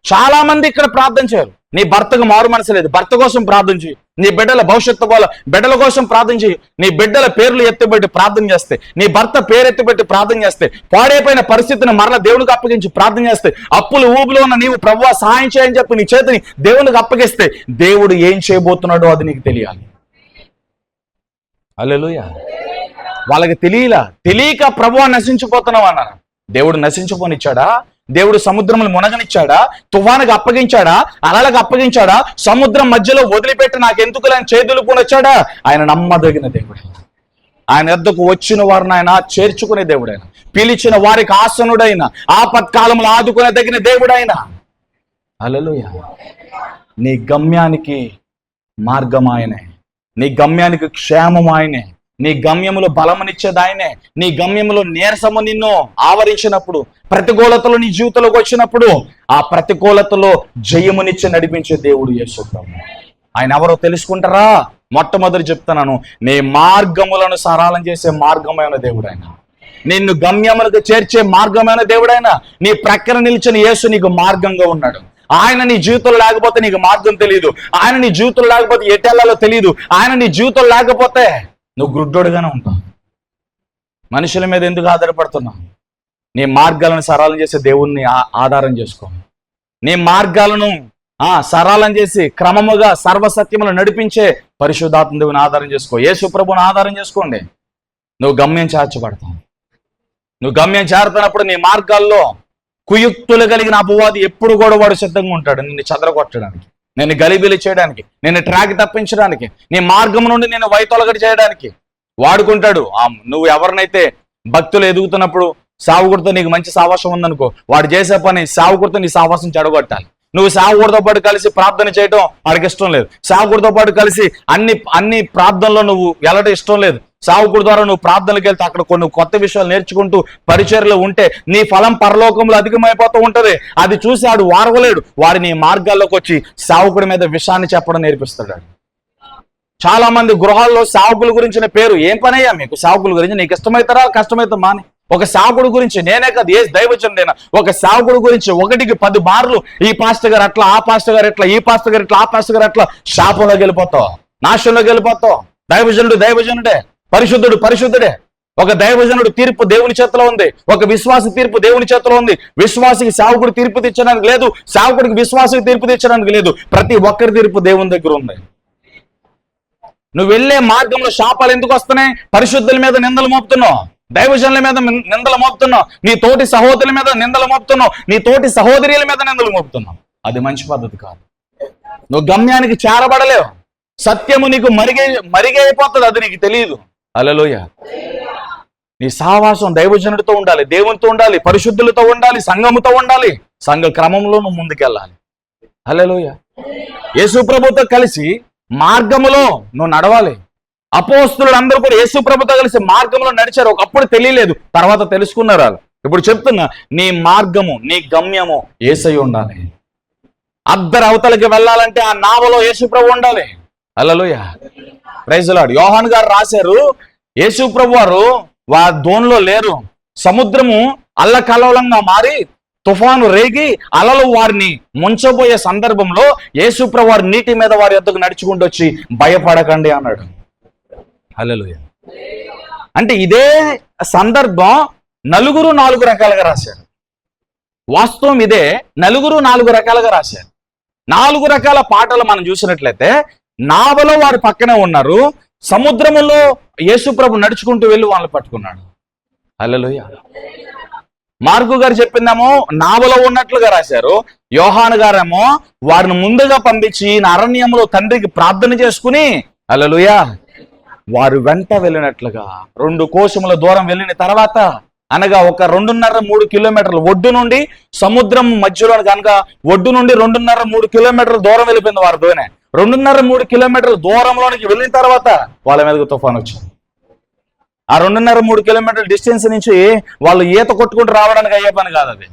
చాలా మంది ఇక్కడ ప్రార్థన చేయరు. నీ భర్తకు మారు మనసు లేదు, భర్త కోసం ప్రార్థన చేయి. నీ బిడ్డల భవిష్యత్తు బిడ్డల కోసం ప్రార్థన చేయి. నీ బిడ్డల పేర్లు ఎత్తిపెట్టి ప్రార్థన చేస్తే, నీ భర్త పేరు ఎత్తిపెట్టి ప్రార్థన చేస్తే, పాడైపోయిన పరిస్థితిని మరలా దేవునికి అప్పగించి ప్రార్థన చేస్తే, అప్పులు ఊబిలో ఉన్న నీవు ప్రభువా సహాయం చేయని చెప్పి నీ చేతిని దేవునికి అప్పగిస్తే దేవుడు ఏం చేయబోతున్నాడో అది నీకు తెలియాలి. హల్లెలూయా. వాళ్ళకి తెలియక ప్రభువా నశించిపోతున్నావు అన్నారు. దేవుడు నశించిపోనిచ్చాడా? దేవుడు సముద్రమును మునగనిచ్చాడా? తుఫానుకు అప్పగించాడా? అలలకు అప్పగించాడా? సముద్రం మధ్యలో వదిలిపెట్టి నాకెందుకు ఆయన చేతులుకొని వచ్చాడా? ఆయన నమ్మదగిన దేవుడు. ఆయన వద్దకు వచ్చిన వారిని ఆయన చేర్చుకునే దేవుడైన, పిలిచిన వారికి ఆసనుడైన, ఆపత్కాలంలో ఆదుకునే దేవుడైన. హల్లెలూయా. నీ గమ్యానికి మార్గం ఆయనే, నీ గమ్యానికి క్షేమం ఆయనే, నీ గమ్యములో బలమునిచ్చేది ఆయనే. నీ గమ్యములో నీరసము నిన్ను ఆవరించినప్పుడు, ప్రతికూలతలు నీ జీవితంలోకి వచ్చినప్పుడు ఆ ప్రతికూలతలో జయమునిచ్చి నడిపించే దేవుడు యేసు ప్రభువు. ఆయన ఎవరో తెలుసుకుంటారా? మొట్టమొదటి చెప్తున్నాను, నీ మార్గములను సరళం చేసే మార్గమైన దేవుడైన, నిన్ను గమ్యములకు చేర్చే మార్గమైన దేవుడైన, నీ ప్రక్కన నిలిచిన యేసు నీకు మార్గంగా ఉన్నాడు. ఆయన నీ జీవితంలో లేకపోతే నీకు మార్గం తెలియదు. ఆయన నీ జీవితంలో లేకపోతే ఎటెళ్లాలో తెలియదు. ఆయన నీ జీవితంలో లేకపోతే నువ్వు గుడ్డోడుగానే ఉంటావు. మనుషుల మీద ఎందుకు ఆధారపడుతున్నావు? నీ మార్గాలను సరళం చేసే దేవుణ్ణి ఆధారం చేసుకో. నీ మార్గాలను సరళం చేసి క్రమముగా సర్వసత్యములు నడిపించే పరిశుద్ధాత్మ దేవుని ఆధారం చేసుకో. యేసు ప్రభువుని ఆధారం చేసుకోండి. నువ్వు గమ్యం చేర్చబడతావు. నువ్వు గమ్యం చేరుతున్నప్పుడు నీ మార్గాల్లో కుయుక్తులు కలిగిన అపవాది ఎప్పుడు కూడా వాడు సిద్ధంగా ఉంటాడు నిన్ను చెదరగొట్టడానికి, నేను గలిబిలి చేయడానికి, నేను ట్రాక్ తప్పించడానికి, నీ మార్గం నుండి నేను వైతొలగడి చేయడానికి వాడుకుంటాడు. నువ్వు ఎవరినైతే భక్తులు ఎదుగుతున్నప్పుడు సావుకుడితో నీకు మంచి సావాసం ఉందనుకో, వాడు చేసే పని సావుకుడితో నీ సావాసం చెడగొట్టాలి. నువ్వు సావుకుడితో పాటు కలిసి ప్రార్థన చేయడం వాడికి ఇష్టం లేదు. సావుకుడితో పాటు కలిసి అన్ని ప్రార్థనలో నువ్వు వెళ్ళడం ఇష్టం లేదు. సావుకుడి ద్వారా నువ్వు ప్రార్థనలకు వెళ్తే అక్కడ కొన్ని కొత్త విషయాలు నేర్చుకుంటూ పరిచర్యలో ఉంటే నీ ఫలం పరలోకంలో అధికమైపోతూ ఉంటది. అది చూసి వాడు వారవలేడు. వాడు నీ మార్గాల్లోకి వచ్చి సావుకుడి మీద విషయాన్ని చెప్పడం నేర్పిస్తాడు. చాలా మంది గృహాల్లో సావుకుల గురించిన పేరు, ఏం పనయ్యా మీకు సావుకుల గురించి? నీకు ఇష్టమవుతారా కష్టమైతే మాని. ఒక సావుకుడి గురించి నేనే కదా, ఏ దైవజనుడైనా ఒక సావుకుడి గురించి 1కి 10 మార్లు ఈ పాస్టర్ గారు అట్లా, ఆ పాస్టర్ గారు ఎట్లా, ఈ పాస్టర్ గారు ఇట్లా, ఆ పాస్టర్ గారు అట్లా, శాపంలోకి వెళ్ళిపోతావు, నాశనంలోకి వెళ్ళిపోతావు. దైవజనుడే, పరిశుద్ధుడే. ఒక దైవజనుడు తీర్పు దేవుని చేతిలో ఉంది, ఒక విశ్వాసి తీర్పు దేవుని చేతిలో ఉంది. విశ్వాసికి సేవకుడు తీర్పు తెచ్చడానికి లేదు, సేవకుడికి విశ్వాసికి తీర్పు తెచ్చడానికి లేదు. ప్రతి ఒక్కరి తీర్పు దేవుని దగ్గర ఉంది. నువ్వు వెళ్ళే మార్గంలో శాపాలు ఎందుకు వస్తున్నాయి? పరిశుద్ధుల మీద నిందలు మోపుతున్నావు, దైవజనుల మీద నిందలు మోపుతున్నావు, నీ తోటి సహోదరుల మీద నిందలు మోపుతున్నావు, నీ తోటి సహోదరుల మీద నిందలు మోపుతున్నావు. అది మంచి పద్ధతి కాదు. నువ్వు గమ్యానికి చేరబడలేవు. సత్యము నీకు మరిగైపోతుంది, అది నీకు తెలియదు. హల్లెలూయా. నీ సహవాసం దైవజనుడితో ఉండాలి, దేవునితో ఉండాలి, పరిశుద్ధులతో ఉండాలి, సంఘముతో ఉండాలి. సంఘ క్రమంలో నువ్వు ముందుకెళ్ళాలి. హల్లెలూయా. యేసు ప్రభుతో కలిసి మార్గములో నువ్వు నడవాలి. అపోస్తులు అందరూ కూడా యేసు ప్రభుతో కలిసి మార్గంలో నడిచారు. ఒకప్పుడు తెలియలేదు, తర్వాత తెలుసుకున్నారు వాళ్ళు. ఇప్పుడు చెప్తున్నా, నీ మార్గము, నీ గమ్యము యేసయ్య ఉండాలి. అద్దరు అవతలకి వెళ్ళాలంటే ఆ నావలో యేసు ప్రభు ఉండాలి. Hallelujah. Praise the Lord. Yohanu గారు రాశారు, యేసు ప్రభు వారు దోణిలో లేరు. సముద్రము అల్లకల్లోలంగా మారి తుఫాను రేగి అలలు వారిని ముంచబోయే సందర్భంలో యేసు ప్రభు వారు నీటి మీద వారి యొద్దకు నడుచుకుంటూ వచ్చి భయపడకండి అన్నాడు. హల్లెలూయా. అంటే ఇదే సందర్భం నలుగురు 4 రకాలుగా రాశారు. వాస్తవం ఇదే, నలుగురు 4 రకాలుగా రాశారు. 4 రకాల పాటలు మనం చూసినట్లయితే, నావలో వారు పక్కనే ఉన్నారు, సముద్రములో యేసు ప్రభు నడుచుకుంటూ వెళ్ళి వాళ్ళని పట్టుకున్నాడు. హల్లెలూయా. మార్కు గారు చెప్పిందేమో నావలో ఉన్నట్లుగా రాశారు. యోహాను గారేమో వారిని ముందుగా పంపించి అరణ్యంలో తండ్రికి ప్రార్థన చేసుకుని, హల్లెలూయా, వారు వెంట వెళ్ళినట్లుగా 2 కోశముల దూరం వెళ్ళిన తర్వాత, అనగా ఒక 2.5-3 కిలోమీటర్లు ఒడ్డు నుండి సముద్రం మధ్యలో, కనుక ఒడ్డు నుండి 2.5-3 కిలోమీటర్ల దూరం వెళ్ళిపోయింది వారి దోణి. 2.5-3 కిలోమీటర్ల దూరంలోనికి వెళ్ళిన తర్వాత వాళ్ళ మీదకి తుఫాను వచ్చింది. ఆ 2.5-3 కిలోమీటర్ల డిస్టెన్స్ నుంచి వాళ్ళు ఈత కొట్టుకుంటూ రావడానికి అయ్యే పని కాదు అది.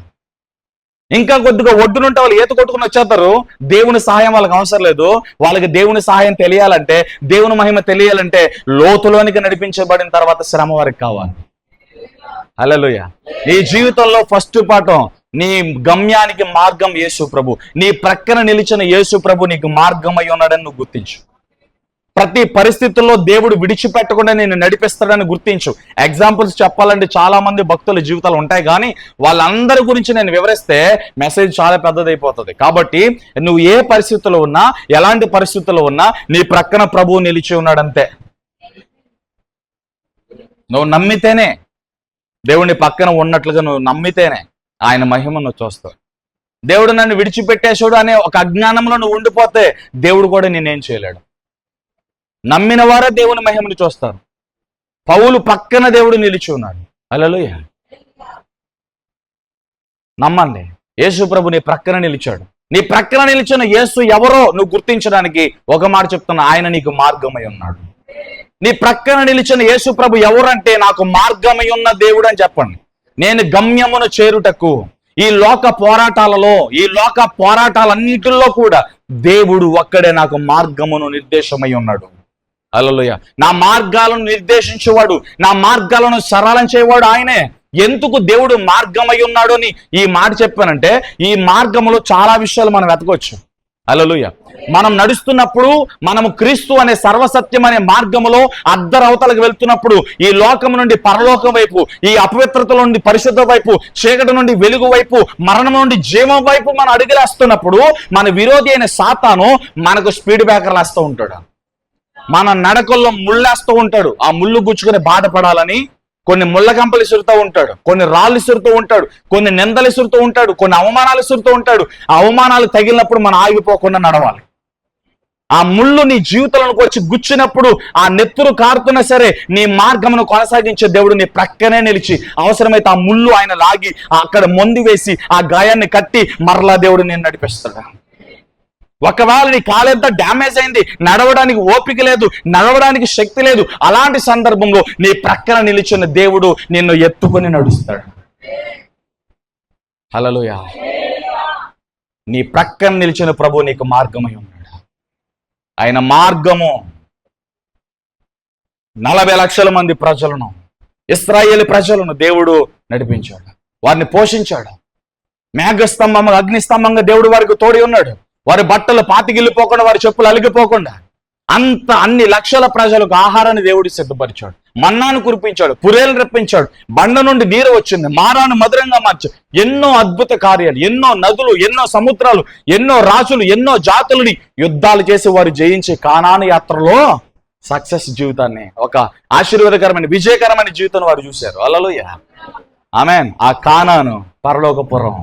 ఇంకా కొద్దిగా ఒడ్డు నుండి వాళ్ళు ఈత కొట్టుకుని వచ్చేస్తారు. దేవుని సహాయం వాళ్ళకి అవసరం లేదు. వాళ్ళకి దేవుని సహాయం తెలియాలంటే, దేవుని మహిమ తెలియాలంటే లోతులోనికి నడిపించబడిన తర్వాత శ్రమ వారికి కావాలి. హల్లెలూయా. నీ జీవితంలో ఫస్ట్ పాఠం, నీ గమ్యానికి మార్గం యేసు ప్రభు. నీ ప్రక్కన నిలిచిన యేసు ప్రభు నీకు మార్గం అయి ఉన్నాడని నువ్వు గుర్తించు. ప్రతి పరిస్థితుల్లో దేవుడు విడిచిపెట్టకుండా నేను నడిపిస్తాడని గుర్తించు. ఎగ్జాంపుల్స్ చెప్పాలంటే చాలా మంది భక్తుల జీవితాలు ఉంటాయి, కానీ వాళ్ళందరి గురించి నేను వివరిస్తే మెసేజ్ చాలా పెద్దదైపోతుంది. కాబట్టి నువ్వు ఏ పరిస్థితుల్లో ఉన్నా, ఎలాంటి పరిస్థితుల్లో ఉన్నా, నీ ప్రక్కన ప్రభువు నిలిచి ఉన్నాడంతే. నువ్వు నమ్మితేనే, దేవుని పక్కన ఉన్నట్లుగా నువ్వు నమ్మితేనే ఆయన మహిమ నువ్వు చూస్తావు. దేవుడు నన్ను విడిచిపెట్టేశాడు అనే ఒక అజ్ఞానంలో నువ్వు ఉండిపోతే దేవుడు కూడా నేనేం చేయలేడు. నమ్మిన వారే దేవుని మహిమను చూస్తారు. పౌలు పక్కన దేవుడు నిలిచి ఉన్నాడు. హల్లెలూయా. నమ్మండి, యేసు ప్రభు నీ ప్రక్కన నిలిచాడు. నీ ప్రక్కన నిలిచిన యేసు ఎవరో నువ్వు గుర్తించడానికి ఒక మాట చెప్తున్నా, ఆయన నీకు మార్గమై ఉన్నాడు. నీ ప్రక్కన నిలిచిన యేసు ప్రభు ఎవరంటే, నాకు మార్గమై ఉన్న దేవుడు అని చెప్పండి. నేను గమ్యమును చేరుటకు, ఈ లోక పోరాటాలన్నిటిలో కూడా దేవుడు ఒక్కడే నాకు మార్గమును నిర్దేశమై ఉన్నాడు. హల్లెలూయా. నా మార్గాలను నిర్దేశించేవాడు, నా మార్గాలను సరళం చేయవాడు ఆయనే. ఎందుకు దేవుడు మార్గమై ఉన్నాడు అని ఈ మాట చెప్పానంటే, ఈ మార్గంలో చాలా విషయాలు మనం వెతకొచ్చు. హల్లెలూయా. మనం నడుస్తున్నప్పుడు, మనము క్రీస్తు అనే సర్వసత్యం అనే మార్గములో అద్దరవతలకు వెళ్తున్నప్పుడు, ఈ లోకం నుండి పరలోకం వైపు, ఈ అపవిత్రత నుండి పరిశుద్ధ వైపు, చీకటి నుండి వెలుగు వైపు, మరణం నుండి జీవం వైపు మనం అడుగులేస్తున్నప్పుడు, మన విరోధి అయిన సాతాను మనకు స్పీడ్ బ్రేకర్లు వేస్తూ ఉంటాడు. మన నడకల్లో ముళ్ళేస్తూ ఉంటాడు. ఆ ముళ్ళు గుచ్చుకుని బాధపడాలని కొన్ని ముళ్ళ కంపలు ఇసురుతూ ఉంటాడు, కొన్ని రాళ్ళు ఇసురుతూ ఉంటాడు, కొన్ని నిందలు ఇసురుతూ ఉంటాడు, కొన్ని అవమానాలు ఇసురుతూ ఉంటాడు. ఆ అవమానాలు తగిలినప్పుడు మనం ఆగిపోకుండా నడవాలి. ఆ ముళ్ళు నీ జీవితంలోకి వచ్చి గుచ్చినప్పుడు, ఆ నెత్తురు కారుతున్నా సరే నీ మార్గమును కొనసాగించే దేవుడు నీ ప్రక్కనే నిలిచి, అవసరమైతే ఆ ముళ్ళు ఆయన లాగి అక్కడ మొంది వేసి ఆ గాయాన్ని కట్టి మరలా దేవుడు నేను నడిపిస్తాడు. ఒకవేళ నీ కాలెంత డ్యామేజ్ అయింది, నడవడానికి ఓపిక లేదు, నడవడానికి శక్తి లేదు, అలాంటి సందర్భంలో నీ ప్రక్కన నిలిచిన దేవుడు నిన్ను ఎత్తుకొని నడుస్తాడు. హల్లెలూయా. నీ ప్రక్కన నిలిచిన ప్రభు నీకు మార్గమై ఉన్నాడు. ఆయన మార్గము 40 లక్షల మంది ప్రజలను, ఇశ్రాయేలు ప్రజలను దేవుడు నడిపించాడు, వారిని పోషించాడు. మేఘస్తంభంగా, అగ్నిస్తంభంగా దేవుడు వారికి తోడి ఉన్నాడు. వారి బట్టలు పాతిగిల్లిపోకుండా, వారి చెప్పులు అలిగిపోకుండా, అన్ని లక్షల ప్రజలకు ఆహారాన్ని దేవుడు సిద్ధపరిచాడు. మన్నాను కురిపించాడు, పురేలు రప్పించాడు, బండ నుండి నీరు వచ్చింది, మారాను మధురంగా మార్చాడు. ఎన్నో అద్భుత కార్యాలు, ఎన్నో నదులు, ఎన్నో సముద్రాలు, ఎన్నో రాజులు, ఎన్నో జాతులని యుద్ధాలు చేసి వారు జయించే కానాను యాత్రలో సక్సెస్ జీవితాన్ని, ఒక ఆశీర్వాదకరమైన విజయకరమైన జీవితాన్ని వారు చూశారు. హల్లెలూయా, ఆమేన్. ఆ కానాను పరలోకపురం.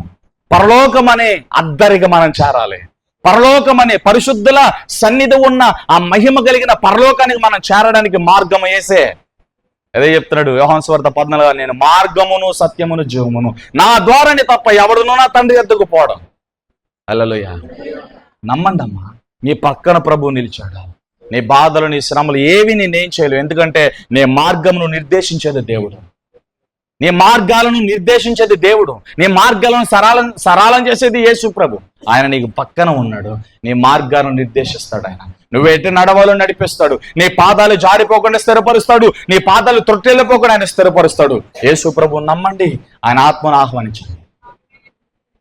పరలోకం అనే అద్దరికి మనం చేరాలి. పరలోకం అనే పరిశుద్ధుల సన్నిధి ఉన్న ఆ మహిమ కలిగిన పరలోకానికి మనం చేరడానికి మార్గం యేసే. అదే చెప్తున్నాడు యోహాను సువార్త 14, నేను మార్గమును సత్యమును జీవమును, నా ద్వారానే తప్ప ఎవడునూ నా తండ్రి ఎద్దకు పోవడం. హల్లెలూయా. నమ్మండి అమ్మా, నీ పక్కన ప్రభువు నిలిచాడు. నీ బాధలు, నీ శ్రమలు ఏవి నేనేం చేయలేవు, ఎందుకంటే నీ మార్గమును నిర్దేశించేది దేవుడు. నీ మార్గాలను నిర్దేశించేది దేవుడు. నీ మార్గాలను సరళం చేసేది యేసు ప్రభు. ఆయన నీకు పక్కన ఉన్నాడు, నీ మార్గాలను నిర్దేశిస్తాడు. ఆయన నువ్వు ఎటు నడవాలో నడిపిస్తాడు. నీ పాదాలు జారిపోకుండా స్థిరపరుస్తాడు, నీ పాదాలు త్రొట్టెళ్ళిపోకుండా ఆయన స్థిరపరుస్తాడు. యేసు ప్రభు నమ్మండి, ఆయన ఆత్మను ఆహ్వానించండి.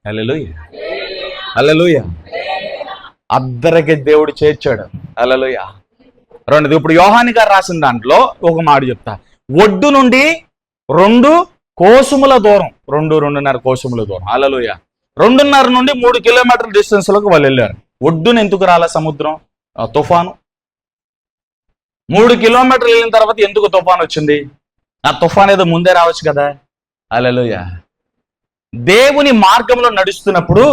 హల్లెలూయా, హల్లెలూయా. అద్దరికి దేవుడు చేర్చాడు. హల్లెలూయా. రెండోది, ఇప్పుడు యోహాను గారు రాసిన దాంట్లో ఒక మాట చెప్తా. ఒడ్డు నుండి 2 కోసుముల దూరం, 2-2.5 కోసుముల దూరం. హల్లెలూయా. 2.5 నుండి 3 కిలోమీటర్ల డిస్టెన్స్ లకు వాళ్ళు వెళ్ళారు. ఒడ్డున ఎందుకు రాలే సముద్రం, తుఫాను? 3 కిలోమీటర్లు వెళ్ళిన తర్వాత ఎందుకు తుఫాను వచ్చింది? ఆ తుఫాన్ ఏదో ముందే రావచ్చు కదా. హల్లెలూయా. దేవుని మార్గంలో నడుస్తున్నప్పుడు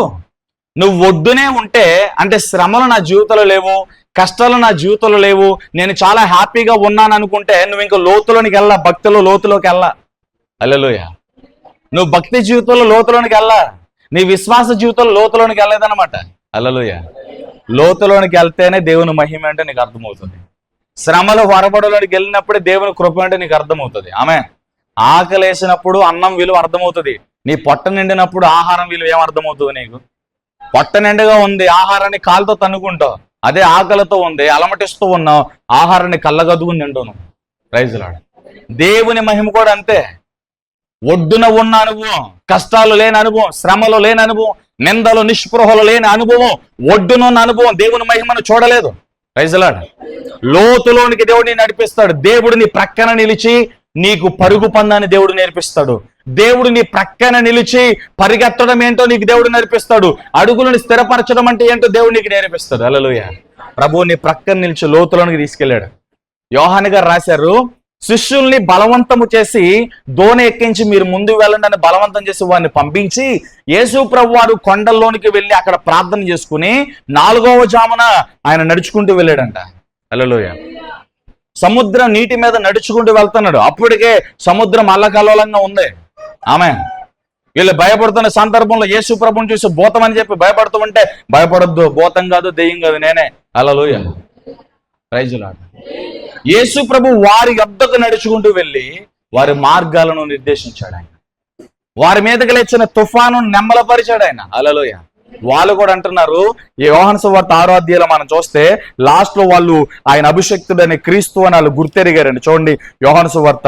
నువ్వు ఒడ్డునే ఉంటే, అంటే శ్రమలు నా జీవితంలో లేవు, కష్టాలు నా జీవితంలో లేవు, నేను చాలా హ్యాపీగా ఉన్నాను అనుకుంటే నువ్వు ఇంకా లోతులోనికి వెళ్ళా, భక్తిలో లోతులోకి వెళ్ళా. హల్లెలూయా. నువ్వు భక్తి జీవితంలో లోతులోనికి వెళ్ళా, నీ విశ్వాస జీవితంలో లోతులోనికి వెళ్ళలేదన్నమాట. హల్లెలూయా. లోతులోనికి వెళ్తేనే దేవుని మహిమ అంటే నీకు అర్థమవుతుంది. శ్రమలు వరబడలోనికి వెళ్ళినప్పుడే దేవుని కృప అంటే నీకు అర్థమవుతుంది. ఆమె ఆకలేసినప్పుడు అన్నం విలువ అర్థమవుతుంది. నీ పొట్ట నిండినప్పుడు ఆహారం విలువ ఏం అర్థమవుతుంది నీకు? పొట్ట నిండుగా ఉంది, ఆహారాన్ని కాలుతో తన్నుకుంటావు. అదే ఆకలితో ఉంది, అలమటిస్తూ ఉన్నావు, ఆహారాన్ని కళ్ళగదుగుని నిండును. Praise lord. దేవుని మహిమ కూడా అంతే. ఒడ్డున ఉన్న అనుభవం, కష్టాలు లేని అనుభవం, శ్రమలు లేని అనుభవం, నిందలు నిస్పృహలు లేని అనుభవం, ఒడ్డునున్న అనుభవం దేవుని మహిమను చూడలేదు. Praise lord. లోతులోనికి దేవుడిని నడిపిస్తాడు. దేవుడు నీ ప్రక్కన నిలిచి నీకు పరుగు పందాన్ని దేవుడు నేర్పిస్తాడు. దేవుడు నీ ప్రక్కన నిలిచి పరిగెత్తడం ఏంటో నీకు దేవుడు నేర్పిస్తాడు. అడుగులను స్థిరపరచడం అంటే ఏంటో దేవుడు నీకు నేర్పిస్తాడు. హల్లెలూయా. ప్రభువు నీ ప్రక్కన నిలిచి లోతులోనికి తీసుకెళ్ళాడు. యోహాను గారు రాశారు, శిష్యుల్ని బలవంతము చేసి దోణి ఎక్కించి మీరు ముందుకు వెళ్ళండి అని బలవంతం చేసి వారిని పంపించి యేసు ప్రభు వారు కొండల్లోనికి వెళ్ళి అక్కడ ప్రార్థన చేసుకుని 4వ జామున ఆయన నడుచుకుంటూ వెళ్ళాడంట. హల్లెలూయా. సముద్రం నీటి మీద నడుచుకుంటూ వెళ్తున్నాడు. అప్పటికే సముద్రం అల్లకల్లోలంగా ఉంది. ఆమె వీళ్ళు భయపడుతున్న సందర్భంలో యేసు ప్రభుని చూసి భూతం అని చెప్పి భయపడుతూ ఉంటే, భయపడొద్దు, భూతం కాదు, దెయ్యం కాదు, నేనే. హల్లెలూయా. Praise lord. యేసు ప్రభు వారి యొద్దకు నడుచుకుంటూ వెళ్ళి వారి మార్గాలను నిర్దేశించాడు. ఆయన వారి మీదకి లేచిన తుఫాను నెమ్మలపరిచాడు ఆయన. హల్లెలూయా. వాళ్ళు కూడా అంటున్నారు, ఈ యోహాను సువార్త 6వ అధ్యాయంలో మనం చూస్తే లాస్ట్ లో వాళ్ళు ఆయన అభిషక్తుడని క్రీస్తు అని వాళ్ళు గుర్తెరిగారండి. చూడండి యోహాను సువార్త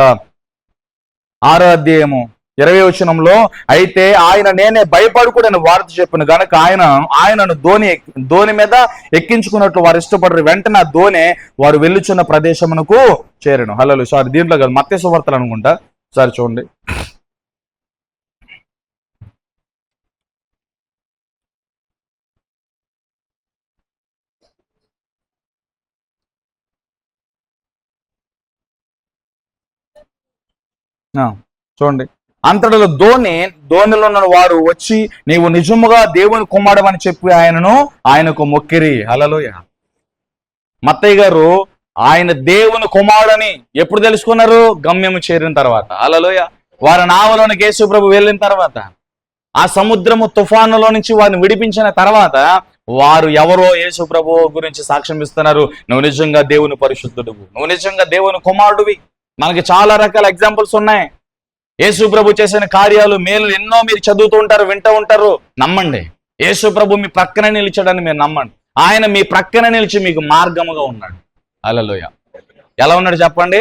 6వ అధ్యాయము 20వ వచనంలో, అయితే ఆయన నేనే భయపడకూడని వార్త చెప్పిన గనక ఆయనను ధోని మీద ఎక్కించుకున్నట్లు వారు ఇష్టపడరు. వెంటనే ఆ ధోని వారు వెళ్ళుచున్న ప్రదేశమునకు చేరను. హల్లెలూయా. సారీ, దీంట్లో కాదు, మత్తయి సువార్తలు అనుకుంటా. సారీ చూడండి. చూడండి. అంతటిలో ధోనిలో ఉన్న వారు వచ్చి నీవు నిజముగా దేవుని కుమారుడు అని చెప్పి ఆయనకు మొక్కిరి. హల్లెలూయా. మత్తయ్య గారు ఆయన దేవుని కుమారుడని ఎప్పుడు తెలుసుకున్నారు? గమ్యము చేరిన తర్వాత. హల్లెలూయా. వారి నావలోనికి యేసు ప్రభు వెళ్ళిన తర్వాత, ఆ సముద్రము తుఫానులో నుంచి వారిని విడిపించిన తర్వాత వారు ఎవరో యేసు ప్రభు గురించి సాక్ష్యం ఇస్తున్నారు. నువ్వు నిజంగా దేవుని పరిశుద్ధుడువు, నువ్వు నిజంగా దేవుని కుమారుడివి. మనకి చాలా రకాల ఎగ్జాంపుల్స్ ఉన్నాయి. యేసు ప్రభు చేసిన కార్యాలు, మేలు ఎన్నో మీరు చదువుతూ ఉంటారు, వింటూ ఉంటారు. నమ్మండి, యేసు ప్రభు మీ ప్రక్కన నిలిచాడని మీరు నమ్మండి. ఆయన మీ ప్రక్కన నిలిచి మీకు మార్గముగా ఉన్నాడు. హల్లెలూయా. ఎలా ఉన్నాడు చెప్పండి?